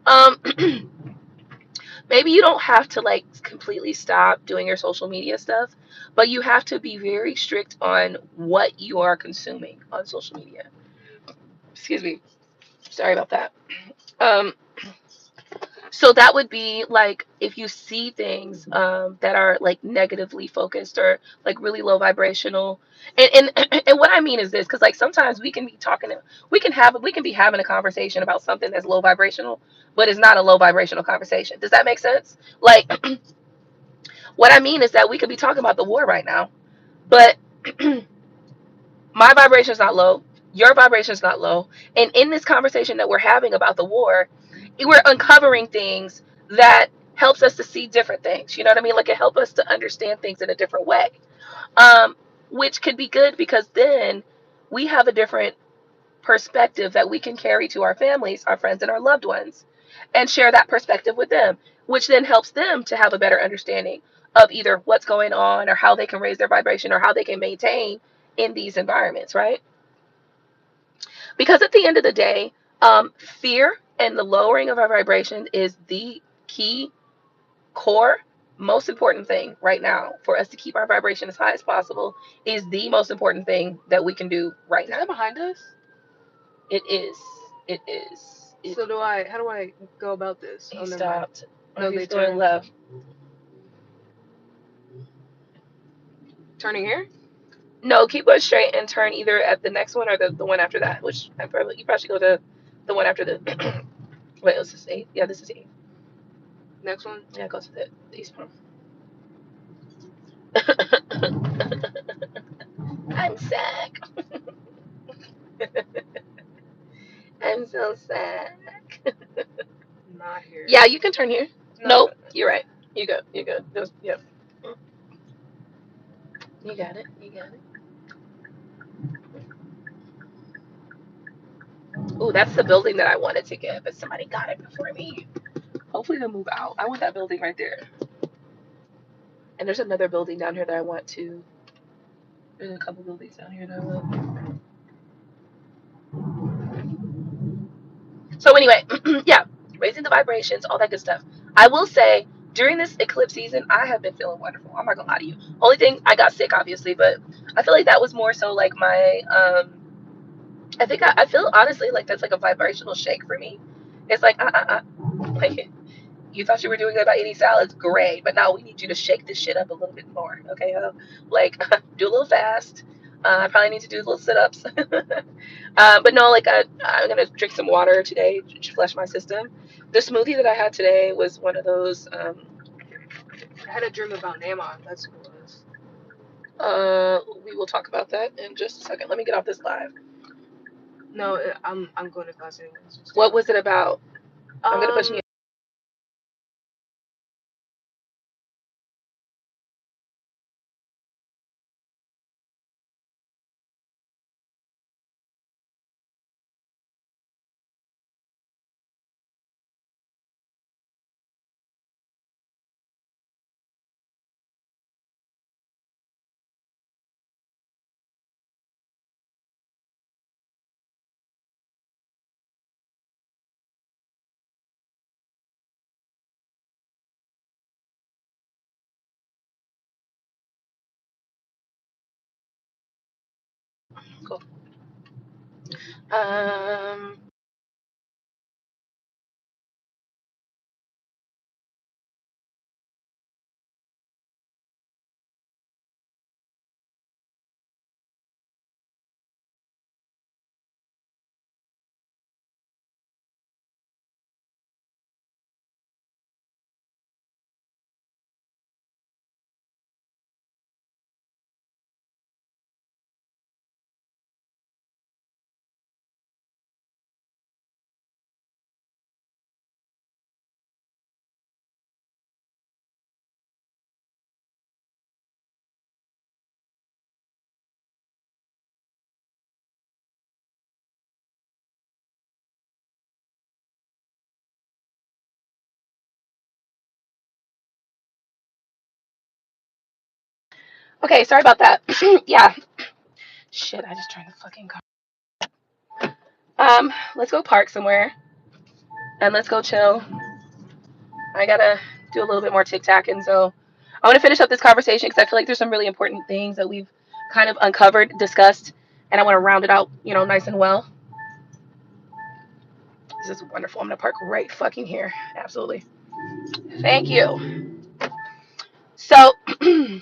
Um, maybe you don't have to like completely stop doing your social media stuff, but you have to be very strict on what you are consuming on social media. Excuse me. Sorry about that. Um, so that would be like if you see things that are like negatively focused or like really low vibrational, and what I mean is this, because like sometimes we can be talking, we can be having a conversation about something that's low vibrational, but it's not a low vibrational conversation. Does that make sense? Like what I mean is that we could be talking about the war right now, but my vibration is not low, your vibration is not low, and in this conversation that we're having about the war, we're uncovering things that helps us to see different things. You know what I mean? Like it helps us to understand things in a different way, um, which could be good because then we have a different perspective that we can carry to our families, our friends, and our loved ones, and share that perspective with them. which then helps them to have a better understanding of either what's going on or how they can raise their vibration or how they can maintain in these environments, right? Because at the end of the day, fear and the lowering of our vibration is the key, core, most important thing right now for us to keep our vibration as high as possible. Is the most important thing that we can do right now. Is that behind us? It is. It is. So how do I go about this? He never mind. stopped. No, He's they doing turned. left. Turning here? No, keep going straight and turn either at the next one or the one after that. Which you probably should go to the one after the. Wait, this is 8. Yeah, this is 8. Next one? Yeah, go to the east one. I'm sick. I'm so sad. Not here. Yeah, you can turn here. No, Nope, you're right. You go. You're good. Yep. You got it. You got it. Ooh, that's the building that I wanted to get, but somebody got it before me. Hopefully they'll move out. I want that building right there. And there's another building down here that I want to. There's a couple buildings down here that I want. So anyway, yeah, raising the vibrations, all that good stuff. I will say, during this eclipse season, I have been feeling wonderful. I'm not gonna lie to you. Only thing, I got sick, obviously, but I feel like that was more so like my, I think I feel honestly like that's like a vibrational shake for me. It's like, like, you thought you were doing good by eating salads, great, but now we need you to shake this shit up a little bit more, okay? Like, do a little fast. I probably need to do little sit-ups. But no, like, I'm gonna drink some water today to flush my system. The smoothie that I had today was one of those. I had a dream about Naaman. That's who it was. We will talk about that in just a second. Let me get off this live. No, I'm going to class anyways. What was it about? I'm gonna push me. Cool. Okay, sorry about that. Yeah. Shit, I just turned the fucking car. Let's go park somewhere and let's go chill. I gotta do a little bit more tic-tac, and so I want to finish up this conversation because I feel like there's some really important things that we've kind of uncovered, discussed, and I want to round it out, nice and well. This is wonderful. I'm gonna park right fucking here. Absolutely. Thank you. So let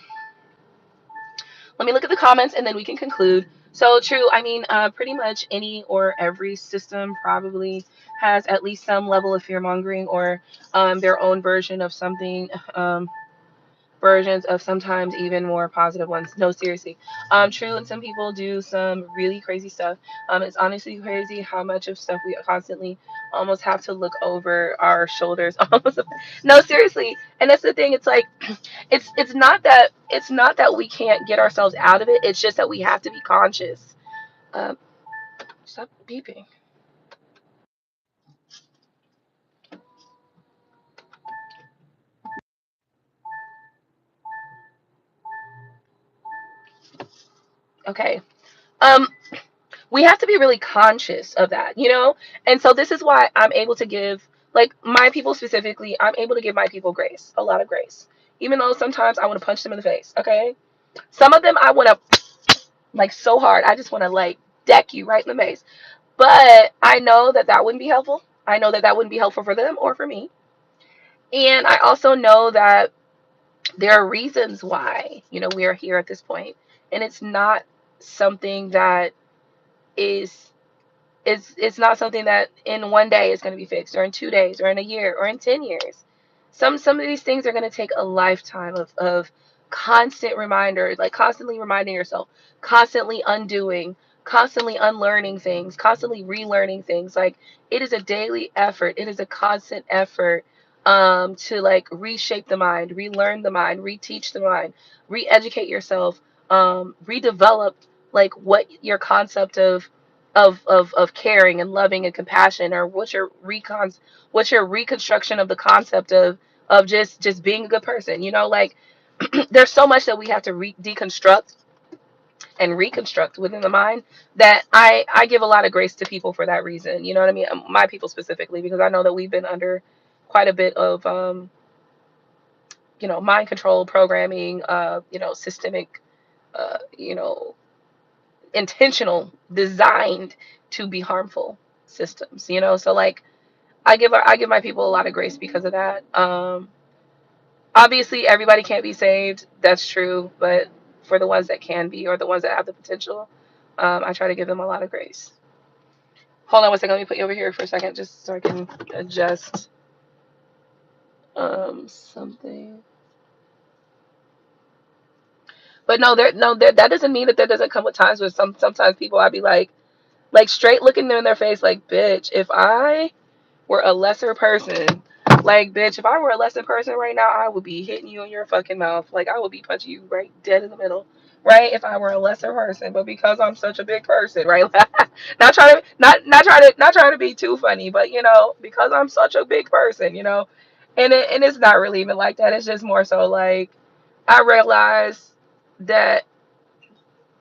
me look at the comments and then we can conclude. So true. I mean, pretty much any or every system probably has at least some level of fear mongering or their own version of something. Versions of sometimes even more positive ones. No, seriously. True, and some people do some really crazy stuff. It's honestly crazy how much of stuff we constantly almost have to look over our shoulders. No, seriously. And that's the thing. It's like it's not that we can't get ourselves out of it. It's just that we have to be conscious. Um, Stop beeping. Okay. Um, we have to be really conscious of that, you know? And so this is why I'm able to give, like, my people specifically, I'm able to give my people grace, a lot of grace. Even though sometimes I want to punch them in the face, okay? Some of them I want to, like, so hard. I just want to, like, deck you right in the face. But I know that that wouldn't be helpful. I know that that wouldn't be helpful for them or for me. And I also know that there are reasons why, you know, we are here at this point. And it's not something that is it's not something that in one day is going to be fixed, or in 2 days, or in a year, or in 10 years. Some of these things are going to take a lifetime of constant reminders, like constantly reminding yourself, constantly undoing, constantly unlearning things, constantly relearning things. Like, it is a daily effort, it is a constant effort, to like reshape the mind, relearn the mind, reteach the mind, re-educate yourself, redevelop like what your concept of caring and loving and compassion, or what's your reconstruction of the concept of just being a good person, you know? Like, there's so much that we have to deconstruct and reconstruct within the mind, that I give a lot of grace to people for that reason, you know what I mean? My people specifically, because I know that we've been under quite a bit of you know, mind control programming, you know, systemic, you know, intentional, designed to be harmful systems, you know? So like, I give my people a lot of grace because of that. Obviously everybody can't be saved, that's true, but for the ones that can be, or the ones that have the potential, I try to give them a lot of grace. Hold on one second, let me put you over here for a second, just so I can adjust something. But no, that doesn't mean that doesn't come with times where sometimes people, I'd be like straight looking them in their face, like, bitch, if I were a lesser person, like, bitch, if I were a lesser person right now, I would be hitting you in your fucking mouth. Like, I would be punching you right dead in the middle, right? If I were a lesser person, but because I'm such a big person, right? Not trying to be too funny, but you know, because I'm such a big person, you know, and it's not really even like that. It's just more so like, I realize that,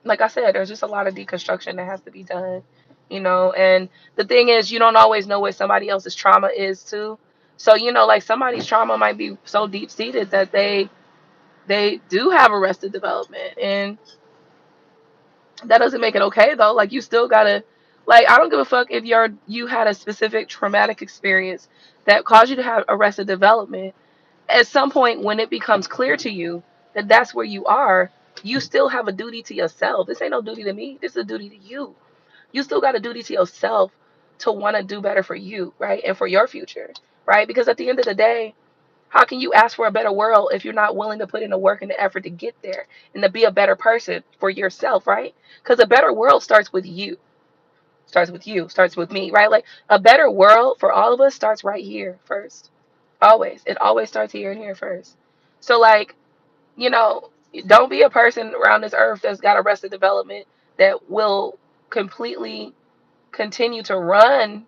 like I said, there's just a lot of deconstruction that has to be done, you know. And the thing is, you don't always know what somebody else's trauma is too. So, you know, like, somebody's trauma might be so deep seated that they do have arrested development, and that doesn't make it okay though. Like, you still gotta, like, I don't give a fuck if you had a specific traumatic experience that caused you to have arrested development. At some point, when it becomes clear to you that that's where you are, you still have a duty to yourself. This ain't no duty to me. This is a duty to you. You still got a duty to yourself to want to do better for you, right? And for your future, right? Because at the end of the day, how can you ask for a better world if you're not willing to put in the work and the effort to get there and to be a better person for yourself, right? Because a better world starts with you, starts with you, starts with me, right? Like, a better world for all of us starts right here first. Always. It always starts here and here first. So, like, you know, don't be a person around this earth that's got arrested development that will completely continue to run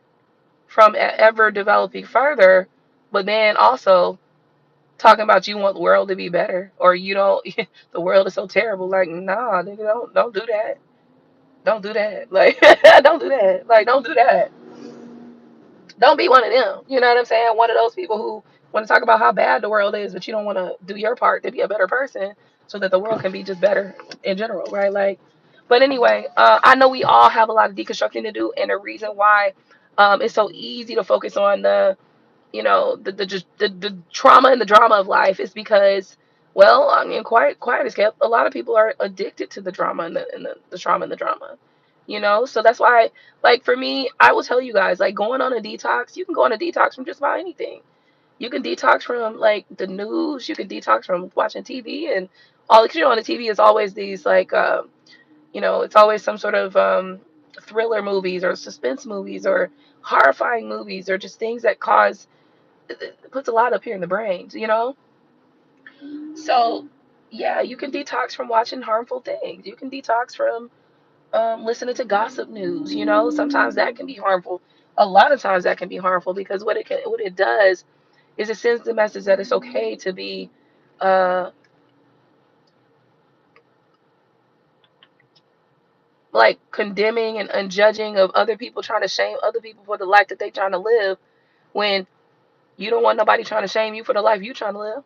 from ever developing further, but then also talking about you want the world to be better, or you don't, the world is so terrible. Like, nah, nigga, don't do that. Don't do that. Like, don't do that. Like, don't do that. Don't be one of them. You know what I'm saying? One of those people who want to talk about how bad the world is, but you don't want to do your part to be a better person so that the world can be just better in general, right? Like, but anyway, I know we all have a lot of deconstructing to do, and the reason why it's so easy to focus on the, you know, the trauma and the drama of life is because, well, I mean, quiet as kept, a lot of people are addicted to the drama and the trauma and the drama, you know. So that's why, like, for me, I will tell you guys, like, going on a detox, you can go on a detox from just about anything. You can detox from, like, the news, you can detox from watching TV and all. Because, you know, on the TV is always these, like, you know, it's always some sort of thriller movies or suspense movies or horrifying movies, or just things that cause, it puts a lot up here in the brain, you know? So, yeah, you can detox from watching harmful things. You can detox from listening to gossip news, you know? Sometimes that can be harmful. A lot of times that can be harmful, because what it does is it sends the message that it's okay to be uh like condemning and unjudging of other people, trying to shame other people for the life that they trying to live, when you don't want nobody trying to shame you for the life you trying to live.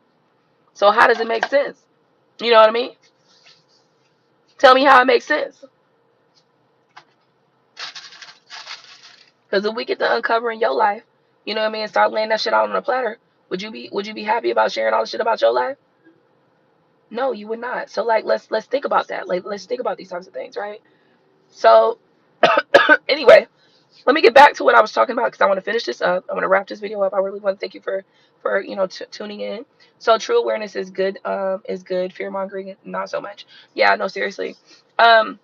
So how does it make sense? You know what I mean? Tell me how it makes sense. Because if we get to uncovering your life, you know what I mean, and start laying that shit out on a platter, would you be happy about sharing all the shit about your life? No, you would not. So like let's think about that. Like let's think about these types of things, right? So anyway, let me get back to what I was talking about, because I want to finish this up. I want to wrap this video up. I really want to thank you for tuning in. So true awareness is good. Is good. Fear mongering, not so much. Yeah, no, seriously. Um,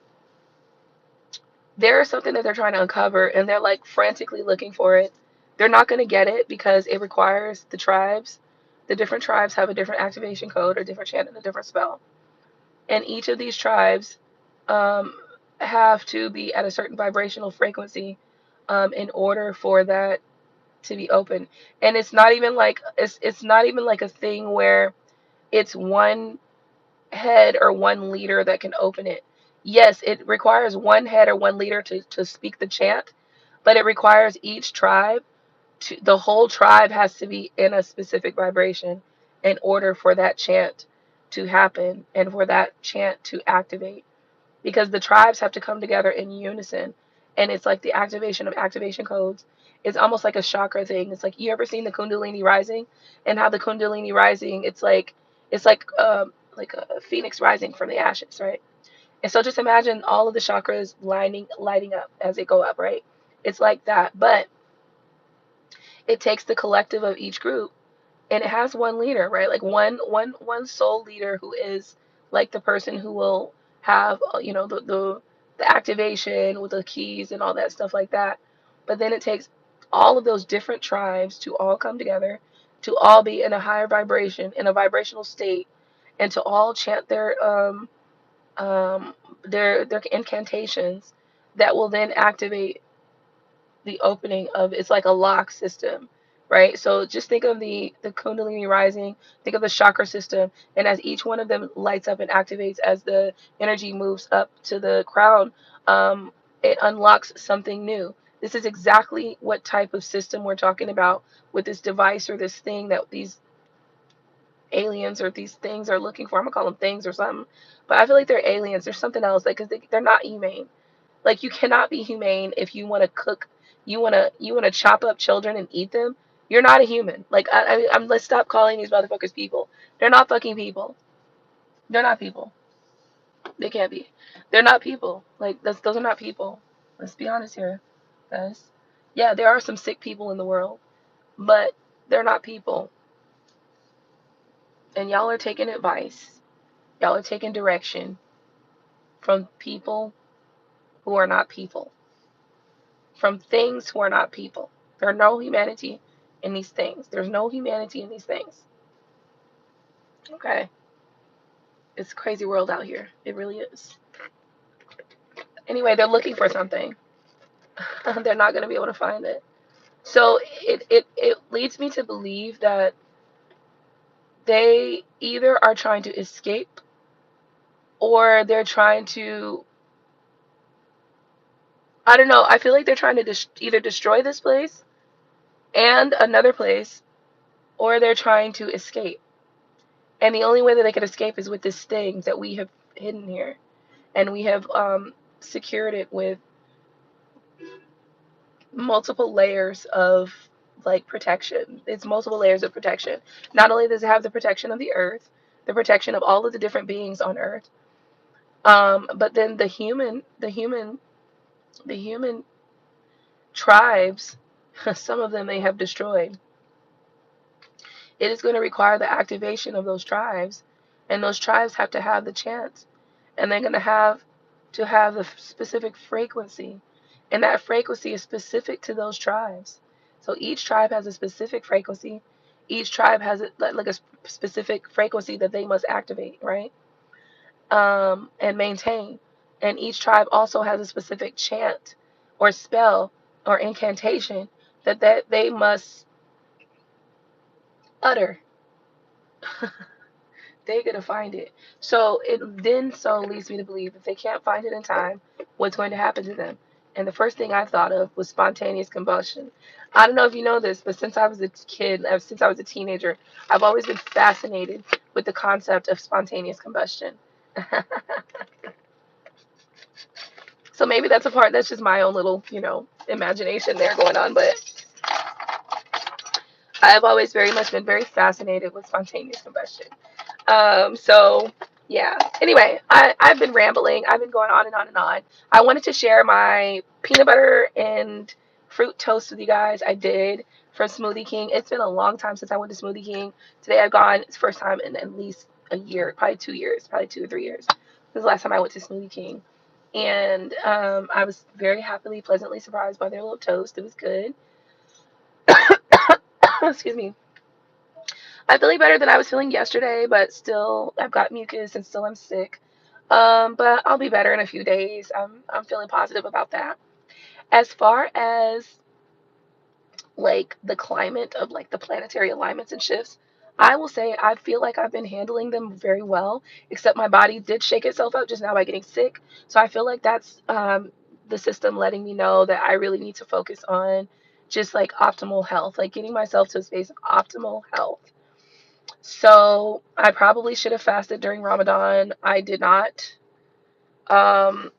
there's something that they're trying to uncover, and they're like frantically looking for it. They're not going to get it because it requires the tribes. The different tribes have a different activation code, or different chant, and a different spell. And each of these tribes um, have to be at a certain vibrational frequency in order for that to be open. And it's not even like a thing where it's one head or one leader that can open it. Yes, it requires one head or one leader to speak the chant, but it requires each tribe to, the whole tribe has to be in a specific vibration in order for that chant to happen and for that chant to activate, because the tribes have to come together in unison. And it's like the activation of activation codes. It's almost like a chakra thing. It's like, you ever seen the kundalini rising, and how the kundalini rising, it's like a phoenix rising from the ashes, right? And so just imagine all of the chakras lighting up as they go up, right? It's like that. But it takes the collective of each group, and it has one leader, right? Like one sole leader, who is like the person who will have the activation with the keys and all that stuff like that. But then it takes all of those different tribes to all come together, to all be in a higher vibration, in a vibrational state, and to all chant um their incantations that will then activate the opening of, it's like a lock system, right? So just think of the kundalini rising, think of the chakra system, and as each one of them lights up and activates, as the energy moves up to the crown, it unlocks something new. This is exactly what type of system we're talking about with this device, or this thing that these aliens or these things are looking for. I'm gonna call them things or something, but I feel like they're aliens. There's something else, like, because they're not humane. Like, you cannot be humane if you want to cook, you want to chop up children and eat them. You're not a human. Like, let's stop calling these motherfuckers people. They're not fucking people. They're not people. They can't be. They're not people. Like, those are not people. Let's be honest here, guys. Yeah, there are some sick people in the world, but they're not people. And y'all are taking advice. Y'all are taking direction from people who are not people, from things who are not people. There's no humanity in these things. There's no humanity in these things. Okay. It's a crazy world out here. It really is. Anyway, they're looking for something. They're not going to be able to find it. So it leads me to believe that they either are trying to escape, or they're trying to, I don't know. I feel like they're trying to either destroy this place and another place, or they're trying to escape. And the only way that they could escape is with this thing that we have hidden here. And we have secured it with multiple layers of like protection. It's multiple layers of protection. Not only does it have the protection of the earth, the protection of all of the different beings on earth, but then the human tribes, some of them they have destroyed. It is going to require the activation of those tribes, and those tribes have to have the chance, and they're going to have the specific frequency, and that frequency is specific to those tribes. So each tribe has a specific frequency. Each tribe has like a specific frequency that they must activate, right? And maintain. And each tribe also has a specific chant or spell or incantation that they must utter. They're gonna find it. So it then leads me to believe if they can't find it in time, what's going to happen to them. And the first thing I thought of was spontaneous combustion. I don't know if you know this, but since I was a kid, since I was a teenager, I've always been fascinated with the concept of spontaneous combustion. So maybe that's a part, that's just my own little, imagination there going on. But I've always very much been very fascinated with spontaneous combustion. So yeah. Anyway, I've been rambling. I've been going on and on and on. I wanted to share my peanut butter and fruit toast with you guys. I did from Smoothie King. It's been a long time since I went to Smoothie King. Today I've gone. It's the first time in at least a year, probably 2 years, probably 2 or 3 years. This was the last time I went to Smoothie King. And I was very happily, pleasantly surprised by their little toast. It was good. Excuse me. I'm feeling better than I was feeling yesterday, but still, I've got mucus and still I'm sick. But I'll be better in a few days. I'm feeling positive about that. As far as like the climate of like the planetary alignments and shifts, I will say I feel like I've been handling them very well, except my body did shake itself up just now by getting sick. So I feel like that's the system letting me know that I really need to focus on just like optimal health, like getting myself to a space of optimal health. So I probably should have fasted during Ramadan. I did not. Um,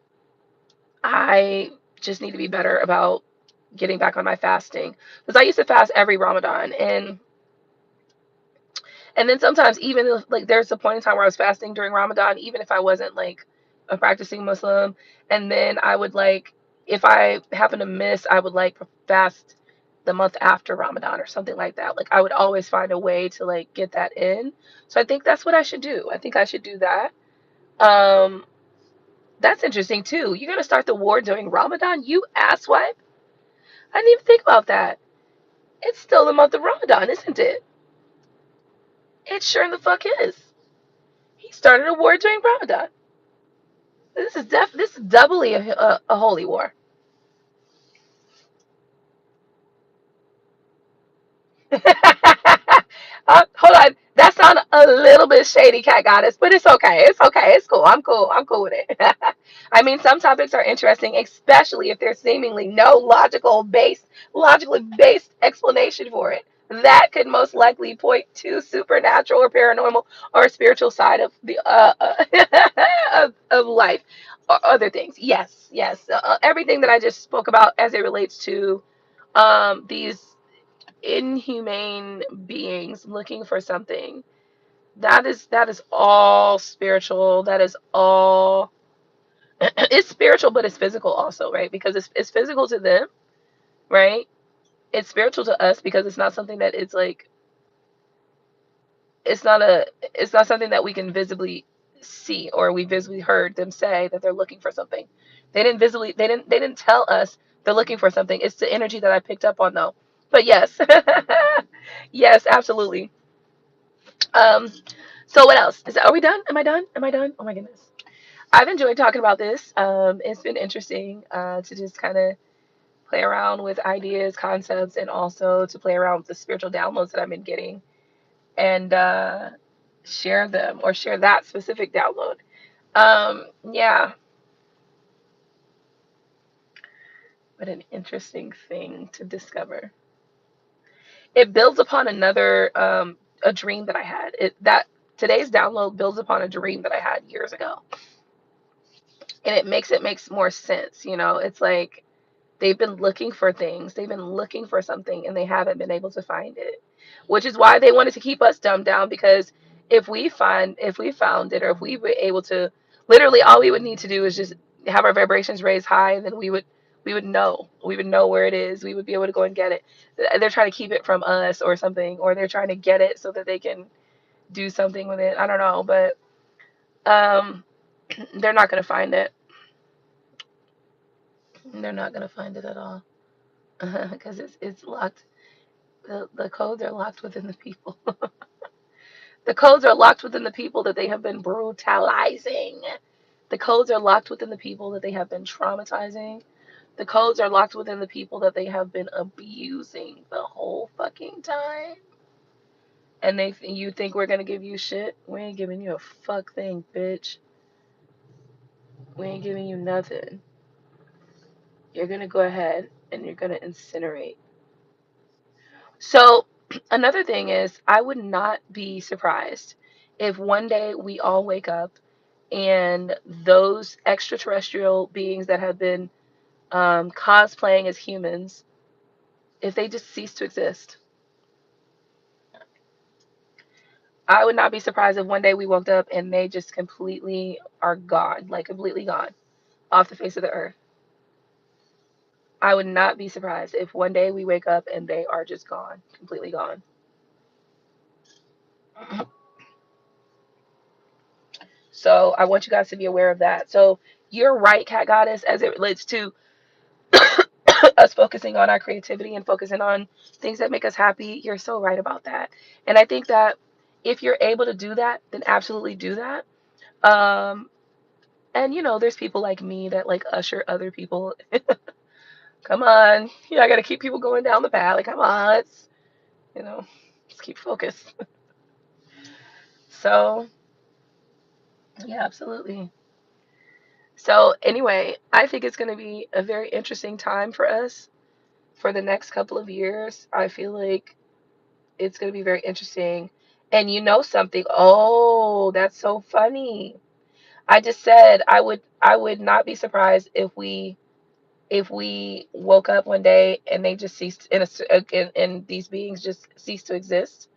I just need to be better about getting back on my fasting because I used to fast every Ramadan, and then sometimes even like there's a point in time where I was fasting during Ramadan, even if I wasn't like a practicing Muslim, and then I would like if I happen to miss, I would like fast the month after Ramadan or something like that. Like I would always find a way to like get that in. So I think that's what I should do. I think I should do that. Um, that's interesting too. You're gonna start the war during Ramadan, you asswipe? I didn't even think about that. It's still the month of Ramadan, isn't it? It sure the fuck is. He started a war during Ramadan. This is doubly a holy war. Hold on. That sounded a little bit shady, Cat Goddess, but it's okay. It's okay. It's cool. I'm cool. I'm cool with it. I mean, some topics are interesting, especially if there's seemingly no logically based explanation for it. That could most likely point to supernatural or paranormal or spiritual side of the of life or other things. Yes, yes. Everything that I just spoke about as it relates to these inhumane beings looking for something, that is all spiritual. That is all it's spiritual, but it's physical also, right? Because it's physical to them, right? It's spiritual to us because it's not something that it's like it's not a it's not something that we can visibly see, or we visibly heard them say that they're looking for something. They didn't tell us they're looking for something. It's the energy that I picked up on though. But yes. Yes, absolutely. Um, so what else? Are we done? Am I done? Am I done? Oh my goodness. I've enjoyed talking about this. It's been interesting to just kind of play around with ideas, concepts, and also to play around with the spiritual downloads that I've been getting and share them or share that specific download. Yeah, what an interesting thing to discover. It builds upon another a dream that I had. That today's download builds upon a dream that I had years ago, and it makes more sense. It's like they've been looking for things, they've been looking for something, and they haven't been able to find it, which is why they wanted to keep us dumbed down. Because if we found it, or if we were able to, literally all we would need to do is just have our vibrations raised high, and then we would know where it is. We would be able to go and get it. They're trying to keep it from us or something, or they're trying to get it so that they can do something with it. I don't know, but um they're not going to find it. They're not going to find it at all. Because it's locked. The codes are locked within the people. The codes are locked within the people that they have been brutalizing. The codes are locked within the people that they have been traumatizing. The codes are locked within the people that they have been abusing the whole fucking time. And you think we're gonna give you shit? We ain't giving you a fuck thing, bitch. We ain't giving you nothing. you're going to go ahead and you're going to incinerate. So, another thing is, I would not be surprised if one day we all wake up and those extraterrestrial beings that have been cosplaying as humans, if they just cease to exist. I would not be surprised if one day we woke up and they just completely are gone, like completely gone off the face of the earth. I would not be surprised if one day we wake up and they are just gone, completely gone. So I want you guys to be aware of that. So you're right, Cat Goddess, as it relates to us focusing on our creativity and focusing on things that make us happy. You're so right about that. And I think that if you're able to do that, then absolutely do that. Um, and you know, there's people like me that like usher other people. Come on, I got to keep people going down the path. Like, come on, let's, you know, let's keep focused. So yeah, absolutely. So anyway, I think it's going to be a very interesting time for us for the next couple of years. I feel like it's going to be very interesting. And you know something? Oh, that's so funny. I just said I would not be surprised if we woke up one day and they just ceased and these beings just ceased to exist.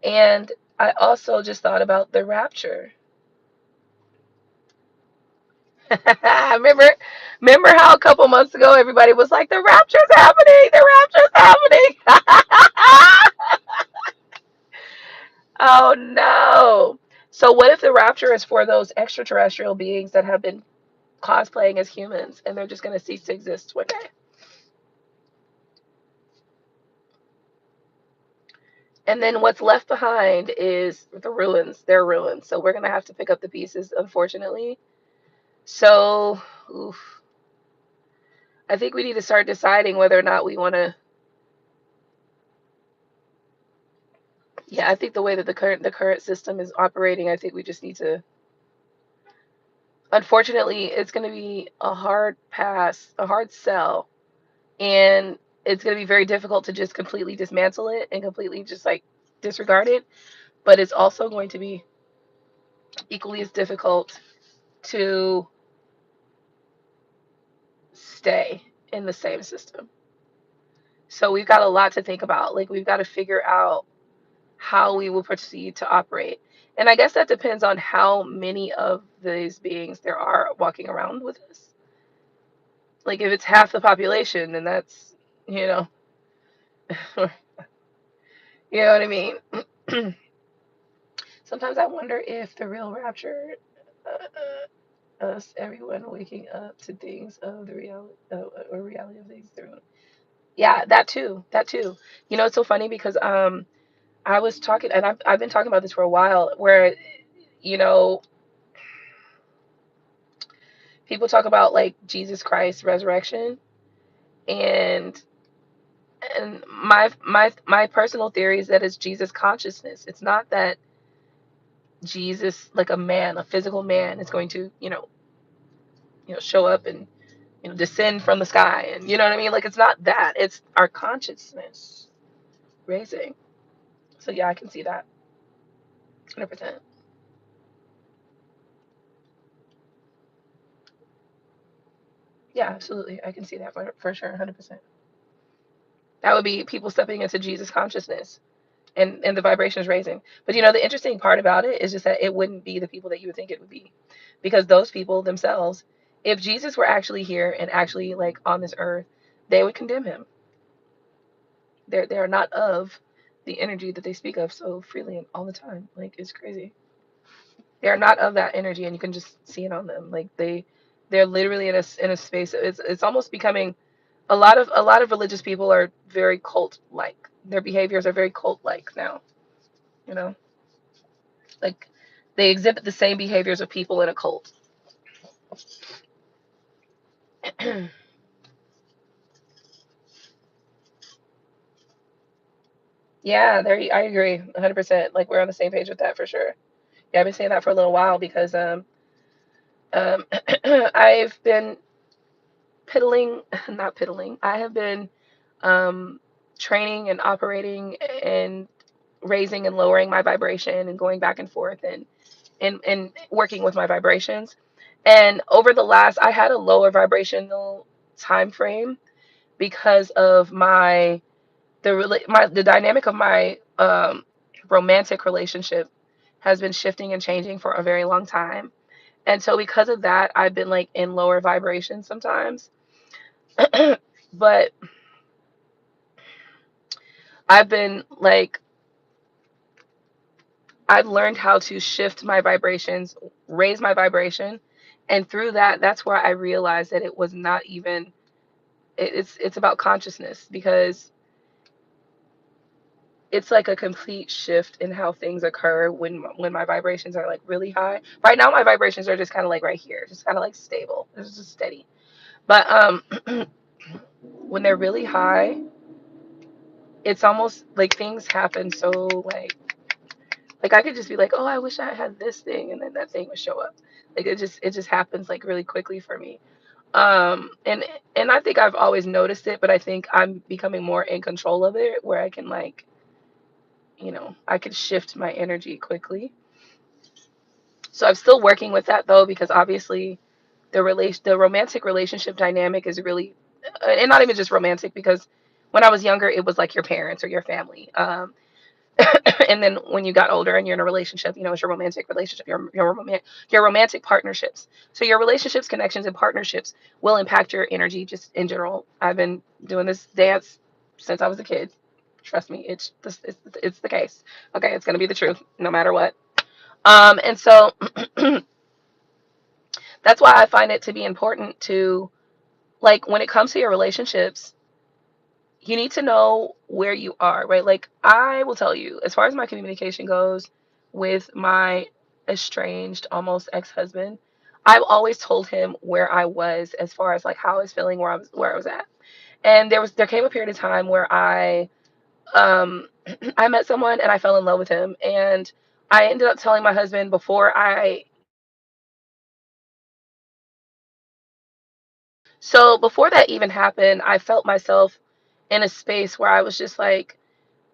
And I also just thought about the rapture. remember remember how a couple months ago everybody was like, the rapture's happening, the rapture's happening. Oh no. So what if the rapture is for those extraterrestrial beings that have been cosplaying as humans and they're just going to cease to exist one day? And then what's left behind is the ruins. They're ruins. So we're going to have to pick up the pieces, unfortunately. So, oof, I think we need to start deciding whether or not we want to. Yeah, I think the way that the current system is operating, I think we just need to. Unfortunately, it's going to be a hard pass, a hard sell, and it's going to be very difficult to just completely dismantle it and completely just like disregard it. But it's also going to be equally as difficult to stay in the same system. So we've got a lot to think about. Like, we've got to figure out how we will proceed to operate. And I guess that depends on how many of these beings there are walking around with us. Like, if it's half the population, then that's, you know, you know what I mean? Sometimes I wonder if the real rapture, us, everyone waking up to things of the reality, or reality of things through. Yeah, that too, that too. You know, it's so funny because I was talking, and I've been talking about this for a while, where you know people talk about like Jesus Christ's resurrection, and my personal theory is that it's Jesus consciousness. It's not that Jesus, like a man, a physical man, is going to show up and descend from the sky, and you know what I mean. Like, it's not that. It's our consciousness raising. So yeah, I can see that 100%. Yeah, absolutely, I can see that for sure, 100%. That would be people stepping into Jesus consciousness, and the vibrations raising. But the interesting part about it is just that it wouldn't be the people that you would think it would be, because those people themselves, if Jesus were actually here and actually like on this earth, they would condemn him. They're not of the energy that they speak of so freely and all the time. Like, it's crazy. They're not of that energy, and you can just see it on them. Like, they're literally in a space. It's almost becoming, a lot of religious people are very cult like. Their behaviors are very cult like now. You know, like, they exhibit the same behaviors of people in a cult. Yeah, there. I agree, 100%. Like, we're on the same page with that for sure. Yeah, I've been saying that for a little while because um I've been not piddling. I have been um, training and operating and raising and lowering my vibration and going back and forth and working with my vibrations. And over the last, I had a lower vibrational time frame because of the dynamic of my romantic relationship has been shifting and changing for a very long time. And so because of that, I've been like in lower vibrations sometimes. But I've been like I've learned how to shift my vibrations, raise my vibration, and through that, that's where I realized that it was not even it's about consciousness because it's like a complete shift in how things occur when my vibrations are like really high. Right now, my vibrations are just kind of like right here, just kind of like stable. It's just steady. But when they're really high, it's almost like things happen so like I could just be like, oh, I wish I had this thing, and then that thing would show up. Like it just happens like really quickly for me. And I think I've always noticed it, but I think I'm becoming more in control of it, where I can like, I can shift my energy quickly. So I'm still working with that though, because obviously the romantic relationship dynamic is really, and not even just romantic, because when I was younger, it was like your parents or your family. And then when you got older and you're in a relationship, it's your romantic relationship, your romantic partnerships. So your relationships, connections, and partnerships will impact your energy just in general. I've been doing this dance since I was a kid. Trust me, it's the case. Okay, it's gonna be the truth no matter what. And so that's why I find it to be important to, like, when it comes to your relationships, you need to know where you are, right? Like, I will tell you, as far as my communication goes with my estranged, almost ex-husband, I've always told him where I was as far as like how I was feeling, where I was at. And there came a period of time where um I met someone and I fell in love with him, and I ended up telling my husband before I so before that even happened, I felt myself in a space where I was just like,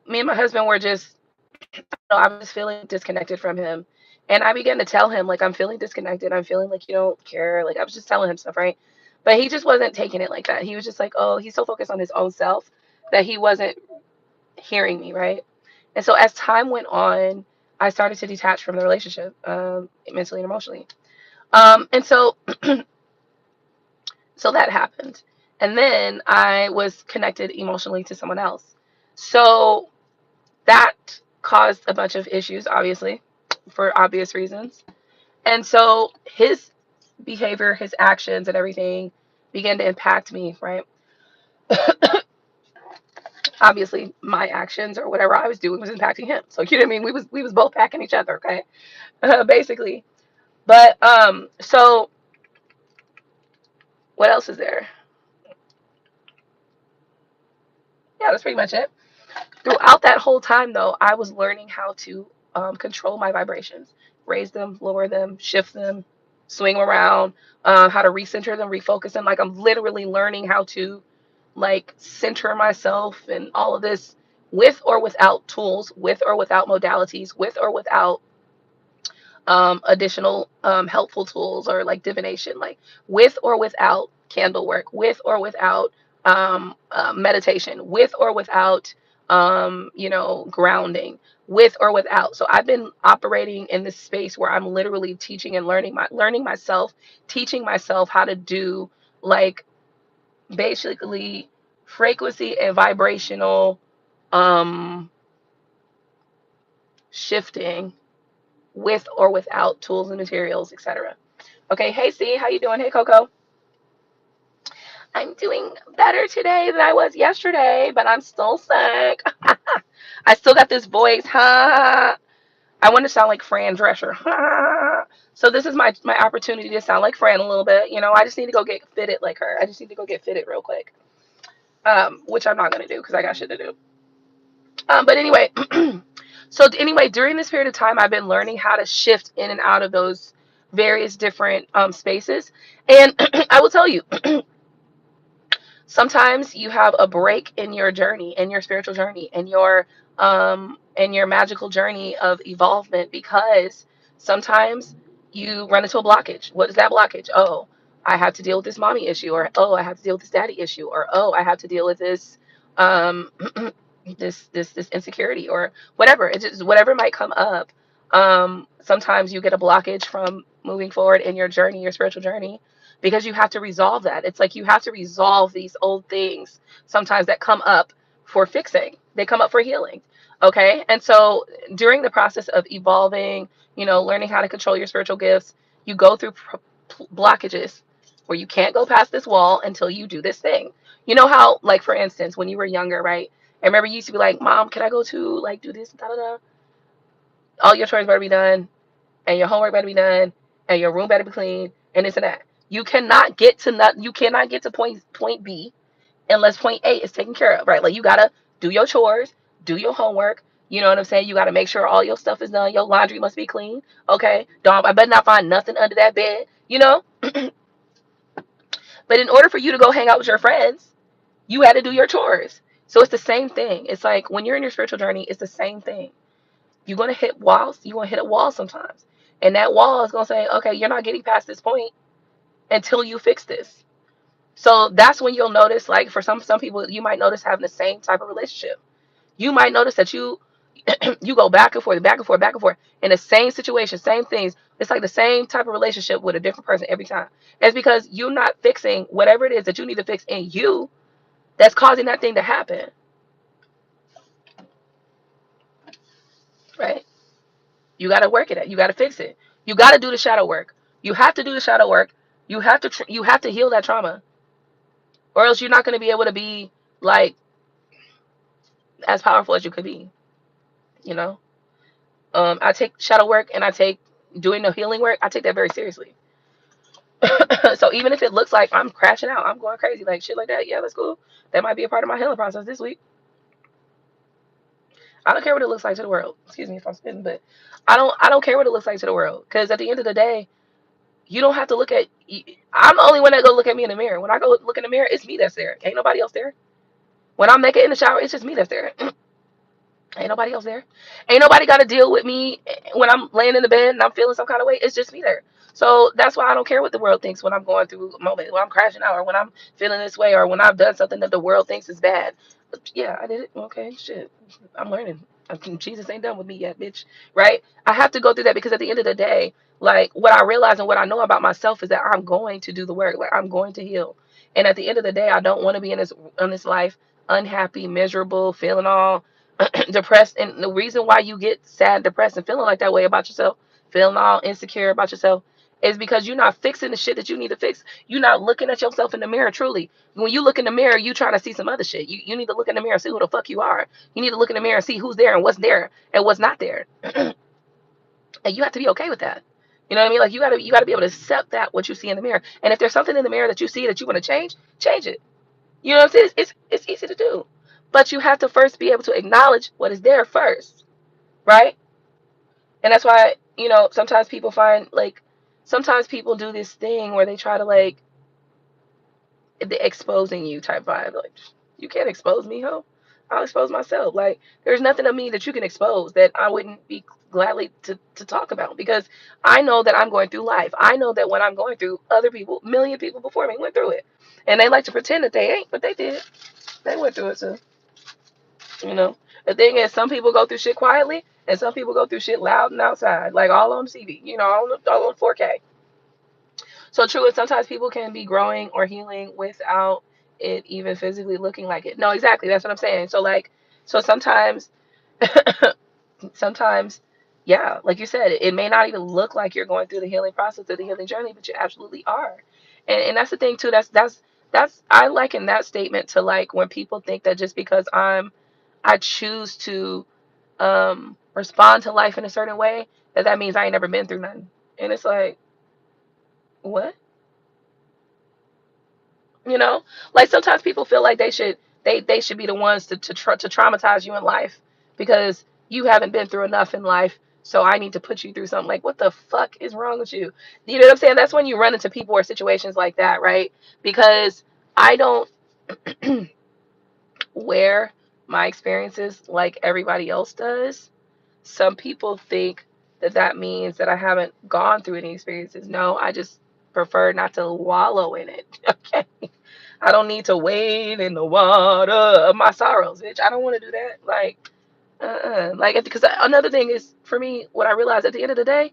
me and my husband were just, I was feeling disconnected from him. And I began to tell him, like, I'm feeling disconnected. I'm feeling like you don't care. Like, I was just telling him stuff, right? But he just wasn't taking it like that. He was just like, oh, he's so focused on his own self that he wasn't hearing me, right? And so as time went on, I started to detach from the relationship, mentally and emotionally. And so that happened. And then I was connected emotionally to someone else. So that caused a bunch of issues, obviously, for obvious reasons. And so his behavior, his actions, and everything began to impact me, right? Obviously, my actions or whatever I was doing was impacting him. So you know what I mean? We was both packing each other, okay? Basically. But so what else is there? Yeah, that's pretty much it. Throughout that whole time, though, I was learning how to control my vibrations, raise them, lower them, shift them, swing around, how to recenter them, refocus them. Like, I'm literally learning how to like center myself and all of this, with or without tools, with or without modalities, with or without additional helpful tools or like divination, like with or without candle work, with or without meditation, with or without grounding, with or without. So I've been operating in this space where I'm literally teaching and learning myself, teaching myself how to do like basically frequency and vibrational um shifting, with or without tools and materials, etc. Okay, hey C, how you doing? Hey Coco. I'm doing better today than I was yesterday, but I'm still sick. I still got this voice, huh? I want to sound like Fran Drescher. Huh? So this is my opportunity to sound like Fran a little bit. I just need to go get fitted like her. I just need to go get fitted real quick. Which I'm not gonna do because I got shit to do. But anyway, so anyway, during this period of time, I've been learning how to shift in and out of those various different spaces. And I will tell you, Sometimes you have a break in your journey, in your spiritual journey, in your magical journey of evolvement, because sometimes you run into a blockage. What is that blockage? Oh, I have to deal with this mommy issue, or oh, I have to deal with this daddy issue, or oh, I have to deal with this um this insecurity, or whatever. It's just whatever might come up. Sometimes you get a blockage from moving forward in your journey, your spiritual journey, because you have to resolve that. It's like you have to resolve these old things sometimes that come up for fixing. They come up for healing. Okay? And so during the process of evolving, learning how to control your spiritual gifts, you go through blockages where you can't go past this wall until you do this thing. You know how, like, for instance, when you were younger, right? I remember you used to be like, Mom, can I go to, like, do this, da da da? All your chores better be done, and your homework better be done, and your room better be clean, and this and that. You cannot get to point B unless point A is taken care of, right? Like, you gotta do your chores, do your homework. You know what I'm saying? You gotta make sure all your stuff is done. Your laundry must be clean. Okay. Don't I better not find nothing under that bed, you know? But in order for you to go hang out with your friends, you had to do your chores. So it's the same thing. It's like when you're in your spiritual journey, it's the same thing. You're gonna hit walls, you're gonna hit a wall sometimes. And that wall is gonna say, okay, you're not getting past this point until you fix this. So that's when you'll notice, like, for some people, you might notice having the same type of relationship. You might notice that you go back and forth, back and forth, back and forth in the same situation, same things. It's like the same type of relationship with a different person every time. It's because you're not fixing whatever it is that you need to fix in you that's causing that thing to happen, right? You got to work it. You got to fix it. You got to do the shadow work. You have to do the shadow work. You have to heal that trauma, or else you're not going to be able to be, like, as powerful as you could be. You know. I take shadow work, and I take doing the healing work. I take that very seriously. So even if it looks like I'm crashing out, I'm going crazy, like shit like that, yeah, that's cool. That might be a part of my healing process this week. I don't care what it looks like to the world. Excuse me if I'm spitting, but I don't care what it looks like to the world, because at the end of the day, you don't have to look at. I'm the only one that go look at me in the mirror. When I go look in the mirror, it's me that's there. Ain't nobody else there. When I'm naked in the shower, it's just me that's there. Ain't nobody else there. Ain't nobody got to deal with me when I'm laying in the bed and I'm feeling some kind of way. It's just me there. So that's why I don't care what the world thinks when I'm going through a moment, when I'm crashing out, or when I'm feeling this way, or when I've done something that the world thinks is bad. Yeah, I did it. Okay, shit. I'm learning. Jesus ain't done with me yet, bitch. Right? I have to go through that, because at the end of the day, like, what I realize and what I know about myself is that I'm going to do the work. Like, I'm going to heal. And at the end of the day, I don't want to be in this life unhappy, miserable, feeling all depressed. And the reason why you get sad, depressed, and feeling like that way about yourself, feeling all insecure about yourself, is because you're not fixing the shit that you need to fix. You're not looking at yourself in the mirror truly. When you look in the mirror, you trying to see some other shit. You need to look in the mirror and see who the fuck you are. You need to look in the mirror and see who's there and what's not there. And you have to be okay with that. You know what I mean? Like, you gotta be able to accept that, what you see in the mirror. And if there's something in the mirror that you see that you want to change it. You know what I'm saying? It's easy to do. But you have to first be able to acknowledge what is there first, right? And that's why, sometimes people do this thing where they try to, like, the exposing you type vibe. Like, you can't expose me, ho. I'll expose myself. Like, there's nothing of me that you can expose that I wouldn't be gladly to talk about, because I know that I'm going through life. I know that when I'm going through, other people, million people before me went through it. And they like to pretend that they ain't, but they did. They went through it too. You know, the thing is, some people go through shit quietly, and some people go through shit loud and outside, like all on TV, all on 4K. So true, and sometimes people can be growing or healing without it even physically looking like it. No, exactly. That's what I'm saying. So, like, so sometimes, yeah, like you said, it may not even look like you're going through the healing process or the healing journey, but you absolutely are. And that's the thing too. That's I liken that statement to, like, when people think that just because I choose to respond to life in a certain way, that means I ain't never been through nothing. And it's like, what? You know, like, sometimes people feel like they should be the ones to traumatize you in life, because you haven't been through enough in life. So I need to put you through something. Like, what the fuck is wrong with you? You know what I'm saying? That's when you run into people or situations like that, right? Because I don't. wear my experiences like everybody else does. Some people think that that means that I haven't gone through any experiences. No, I just prefer not to wallow in it. Okay. I don't need to wade in the water of my sorrows, bitch. I don't want to do that. Like, because another thing is for me, what I realized at the end of the day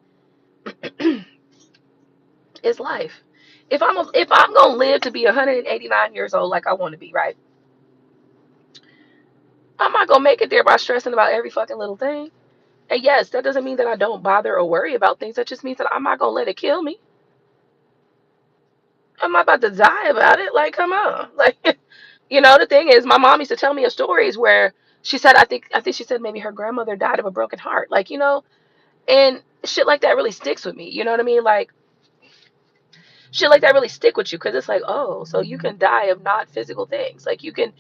is life. If I'm gonna live to be 189 years old, like I want to be, right? I'm not gonna make it there by stressing about every fucking little thing. And yes, that doesn't mean that I don't bother or worry about things. That just means that I'm not gonna let it kill me. I'm not about to die about it. Like, come on. Like, the thing is, my mom used to tell me of stories where she said, I think she said maybe her grandmother died of a broken heart. Like, and shit like that really sticks with me. You know what I mean? Like, shit like that really stick with you because it's like, oh, so you can die of not physical things. Like, you can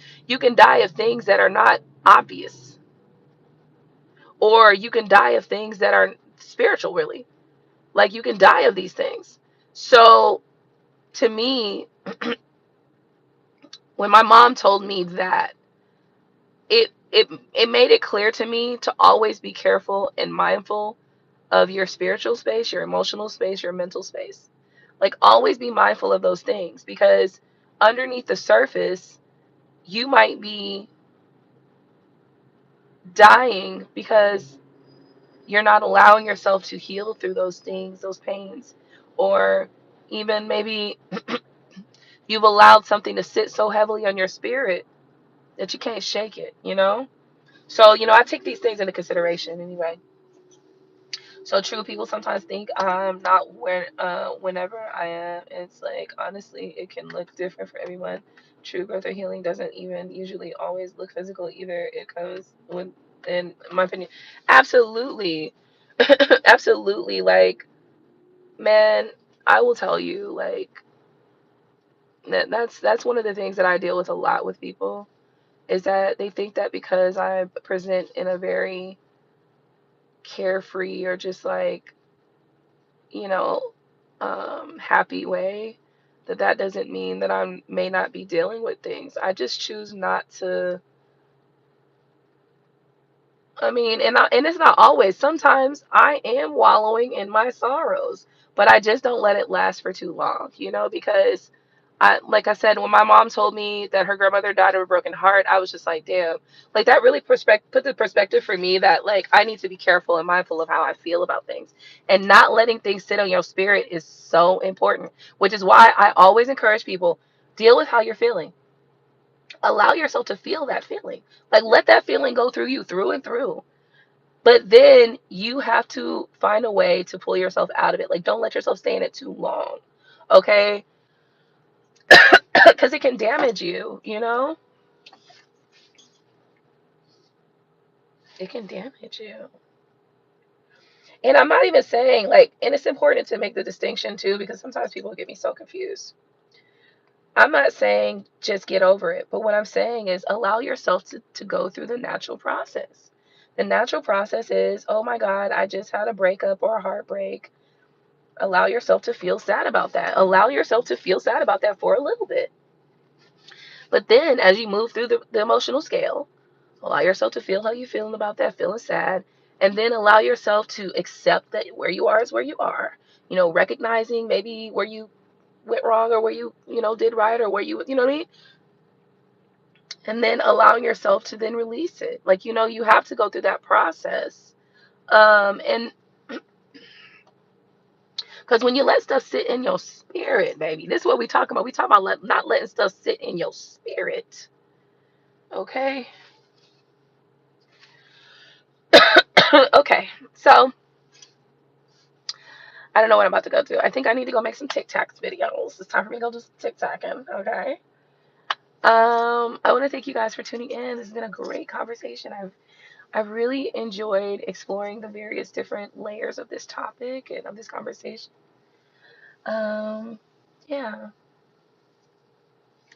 die of things that are not obvious, or you can die of things that are spiritual, really. Like, you can die of these things. So to me, when my mom told me that, it made it clear to me to always be careful and mindful of your spiritual space, your emotional space, your mental space. Like, always be mindful of those things, because underneath the surface you might be dying because you're not allowing yourself to heal through those things, those pains, or even maybe you've allowed something to sit so heavily on your spirit that you can't shake it. So, I take these things into consideration anyway. So true, people sometimes think I'm not whenever I am. It's like, honestly, it can look different for everyone. True growth or healing doesn't even usually always look physical either. It comes with, in my opinion, absolutely, absolutely. Like, man, I will tell you, like, that's one of the things that I deal with a lot with people, is that they think that because I present in a very carefree or just like, you know, happy way, that doesn't mean that I may not be dealing with things. I just choose not to. I mean, and it's not always. Sometimes I am wallowing in my sorrows, but I just don't let it last for too long, because like I said, when my mom told me that her grandmother died of a broken heart, I was just like, damn, like that really put the perspective for me that, like, I need to be careful and mindful of how I feel about things, and not letting things sit on your spirit is so important, which is why I always encourage people, deal with how you're feeling. Allow yourself to feel that feeling. Like, let that feeling go through you, through and through. But then you have to find a way to pull yourself out of it. Like, don't let yourself stay in it too long. Okay? Because it can damage you. It can damage you. And I'm not even saying, like, and it's important to make the distinction too, because sometimes people get me so confused. I'm not saying just get over it, but what I'm saying is allow yourself to go through the natural process. The natural process is, oh my God, I just had a breakup or a heartbreak. Allow yourself to feel sad about that. Allow yourself to feel sad about that for a little bit. But then as you move through the emotional scale, allow yourself to feel how you're feeling about that, feeling sad. And then allow yourself to accept that where you are is where you are. Recognizing maybe where you went wrong, or where you did right, or where you know what I mean? And then allowing yourself to then release it. Like, you have to go through that process. And because when you let stuff sit in your spirit, baby, this is what we talking about. We talking about not letting stuff sit in your spirit. Okay. Okay. So I don't know what I'm about to go do. I think I need to go make some TikToks videos. It's time for me to go do some TikToking. Okay. I want to thank you guys for tuning in. This has been a great conversation. I've really enjoyed exploring the various different layers of this topic and of this conversation. Um, yeah,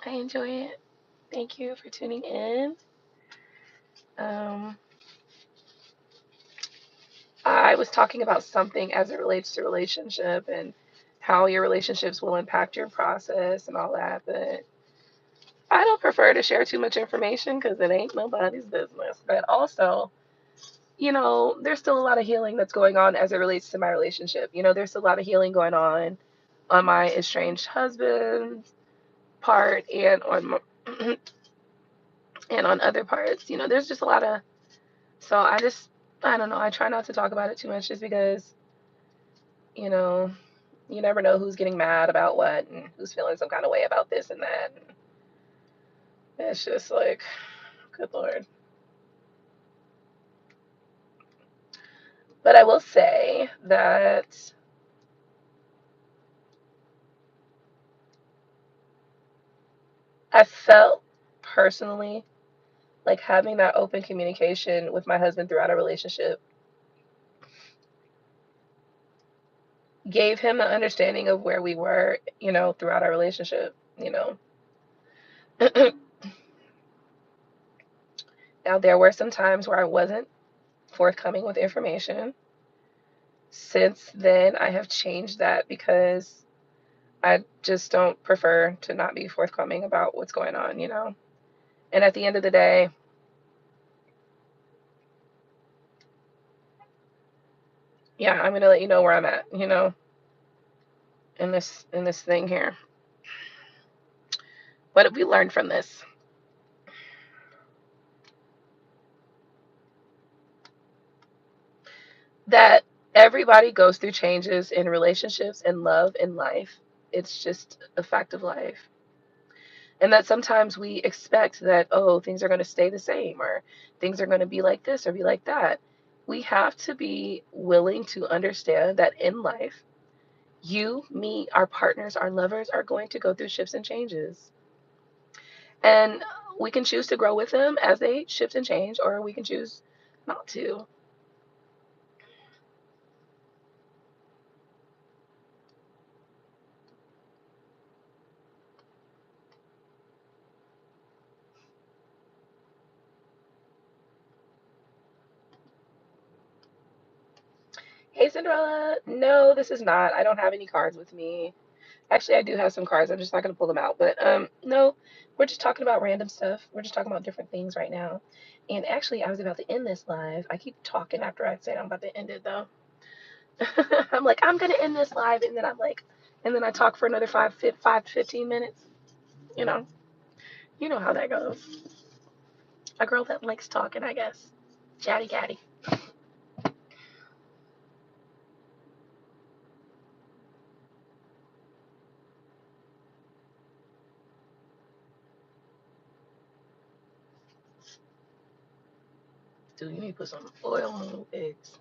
I enjoy it. Thank you for tuning in. Um, I was talking about something as it relates to relationship and how your relationships will impact your process and all that, but I don't prefer to share too much information because it ain't nobody's business. But also, there's still a lot of healing that's going on as it relates to my relationship. There's still a lot of healing going on my estranged husband's part and on my, and on other parts. There's just a lot of. So I don't know. I try not to talk about it too much just because, you know, you never know who's getting mad about what and who's feeling some kind of way about this and that. And it's just like, good Lord. But I will say that I felt personally like having that open communication with my husband throughout our relationship gave him the understanding of where we were, throughout our relationship. Now, there were some times where I wasn't forthcoming with information. Since then, I have changed that because I just don't prefer to not be forthcoming about what's going on. And at the end of the day, yeah, I'm gonna let you know where I'm at, in this thing here. What have we learned from this? That everybody goes through changes in relationships and love in life. It's just a fact of life. And that sometimes we expect that, oh, things are going to stay the same or things are going to be like this or be like that. We have to be willing to understand that in life, you, me, our partners, our lovers are going to go through shifts and changes. And we can choose to grow with them as they shift and change, or we can choose not to. Hey, Cinderella. No, this is not. I don't have any cards with me. Actually, I do have some cards. I'm just not going to pull them out. But no, we're just talking about random stuff. We're just talking about different things right now. And actually, I was about to end this live. I keep talking after I said I'm about to end it, though. I'm like, I'm going to end this live. And then and then I talk for another 5 to 15 minutes. You know, you know how that goes. A girl that likes talking, I guess. Chatty catty. Dude, you need to put some oil on those eggs.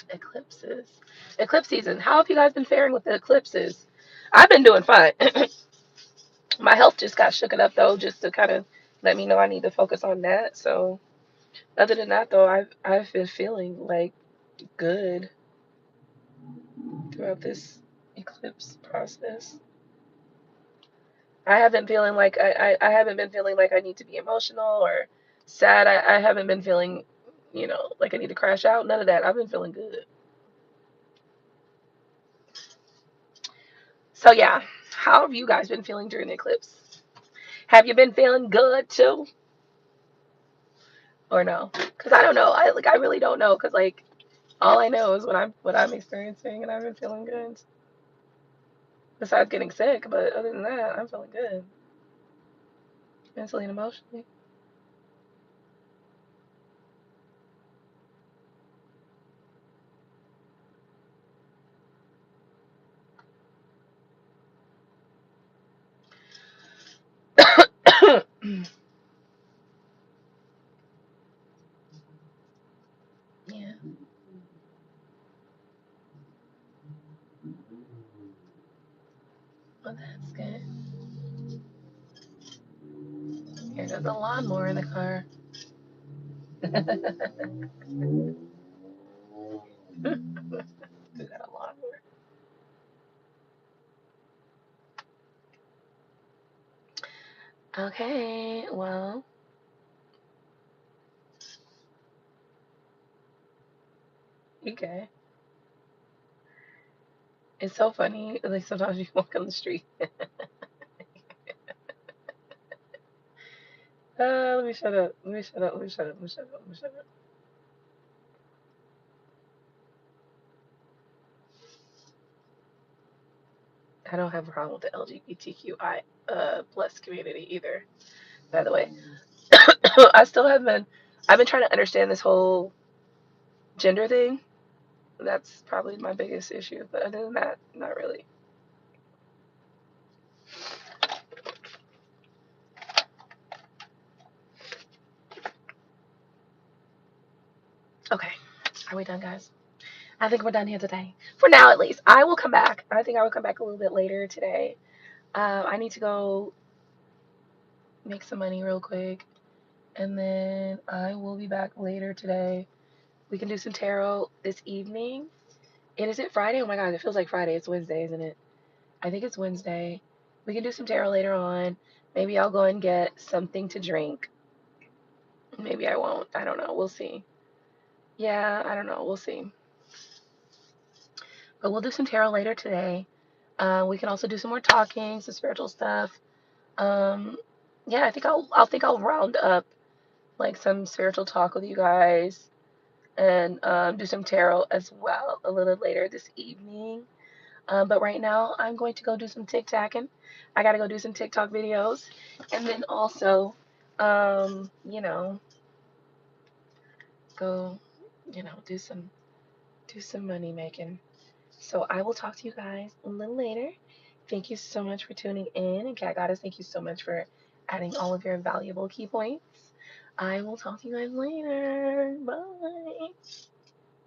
Eclipses. Eclipse season. How have you guys been faring with the eclipses? I've been doing fine. My health just got shooken up though, just to kind of let me know I need to focus on that. So other than that though, I've been feeling like good throughout this eclipse process. I haven't feeling like I haven't been feeling like I need to be emotional or sad. I haven't been feeling, like I need to crash out. None of that. I've been feeling good. So yeah, how have you guys been feeling during the eclipse? Have you been feeling good too, or no? Because I don't know. I really don't know. Because like all I know is what I'm experiencing, and I've been feeling good. Besides getting sick, but other than that, I'm feeling good, mentally and emotionally. Yeah, well that's good. Here goes the lawnmower in the car. We got a lawnmower. Okay, well, Okay. It's so funny. Like sometimes you walk on the street. Let me shut up. Let me shut up. Let me shut up. Let me shut up. Let me shut up. I don't have a problem with the LGBTQI plus community either. By the way, I still have been. I've been trying to understand this whole gender thing. That's probably my biggest issue. But other than that, not really. Okay. Are we done, guys? I think we're done here today. For now, at least. I will come back. I think I will come back a little bit later today. I need to go make some money real quick. And then I will be back later today. We can do some tarot this evening. And is it Friday? Oh my God, it feels like Friday. It's Wednesday, isn't it? I think it's Wednesday. We can do some tarot later on. Maybe I'll go and get something to drink. Maybe I won't. I don't know. We'll see. Yeah, I don't know. We'll see. But we'll do some tarot later today. We can also do some more talking, some spiritual stuff. Um, yeah, I think I'll round up like some spiritual talk with you guys and do some tarot as well a little later this evening. But right now, I'm going to go do some TikToking. I gotta go do some TikTok videos, and then also, you know, go, do some money making. So I will talk to you guys a little later. Thank you so much for tuning in, and Cat Goddess, thank you so much for adding all of your valuable key points. I will talk to you guys later. Bye.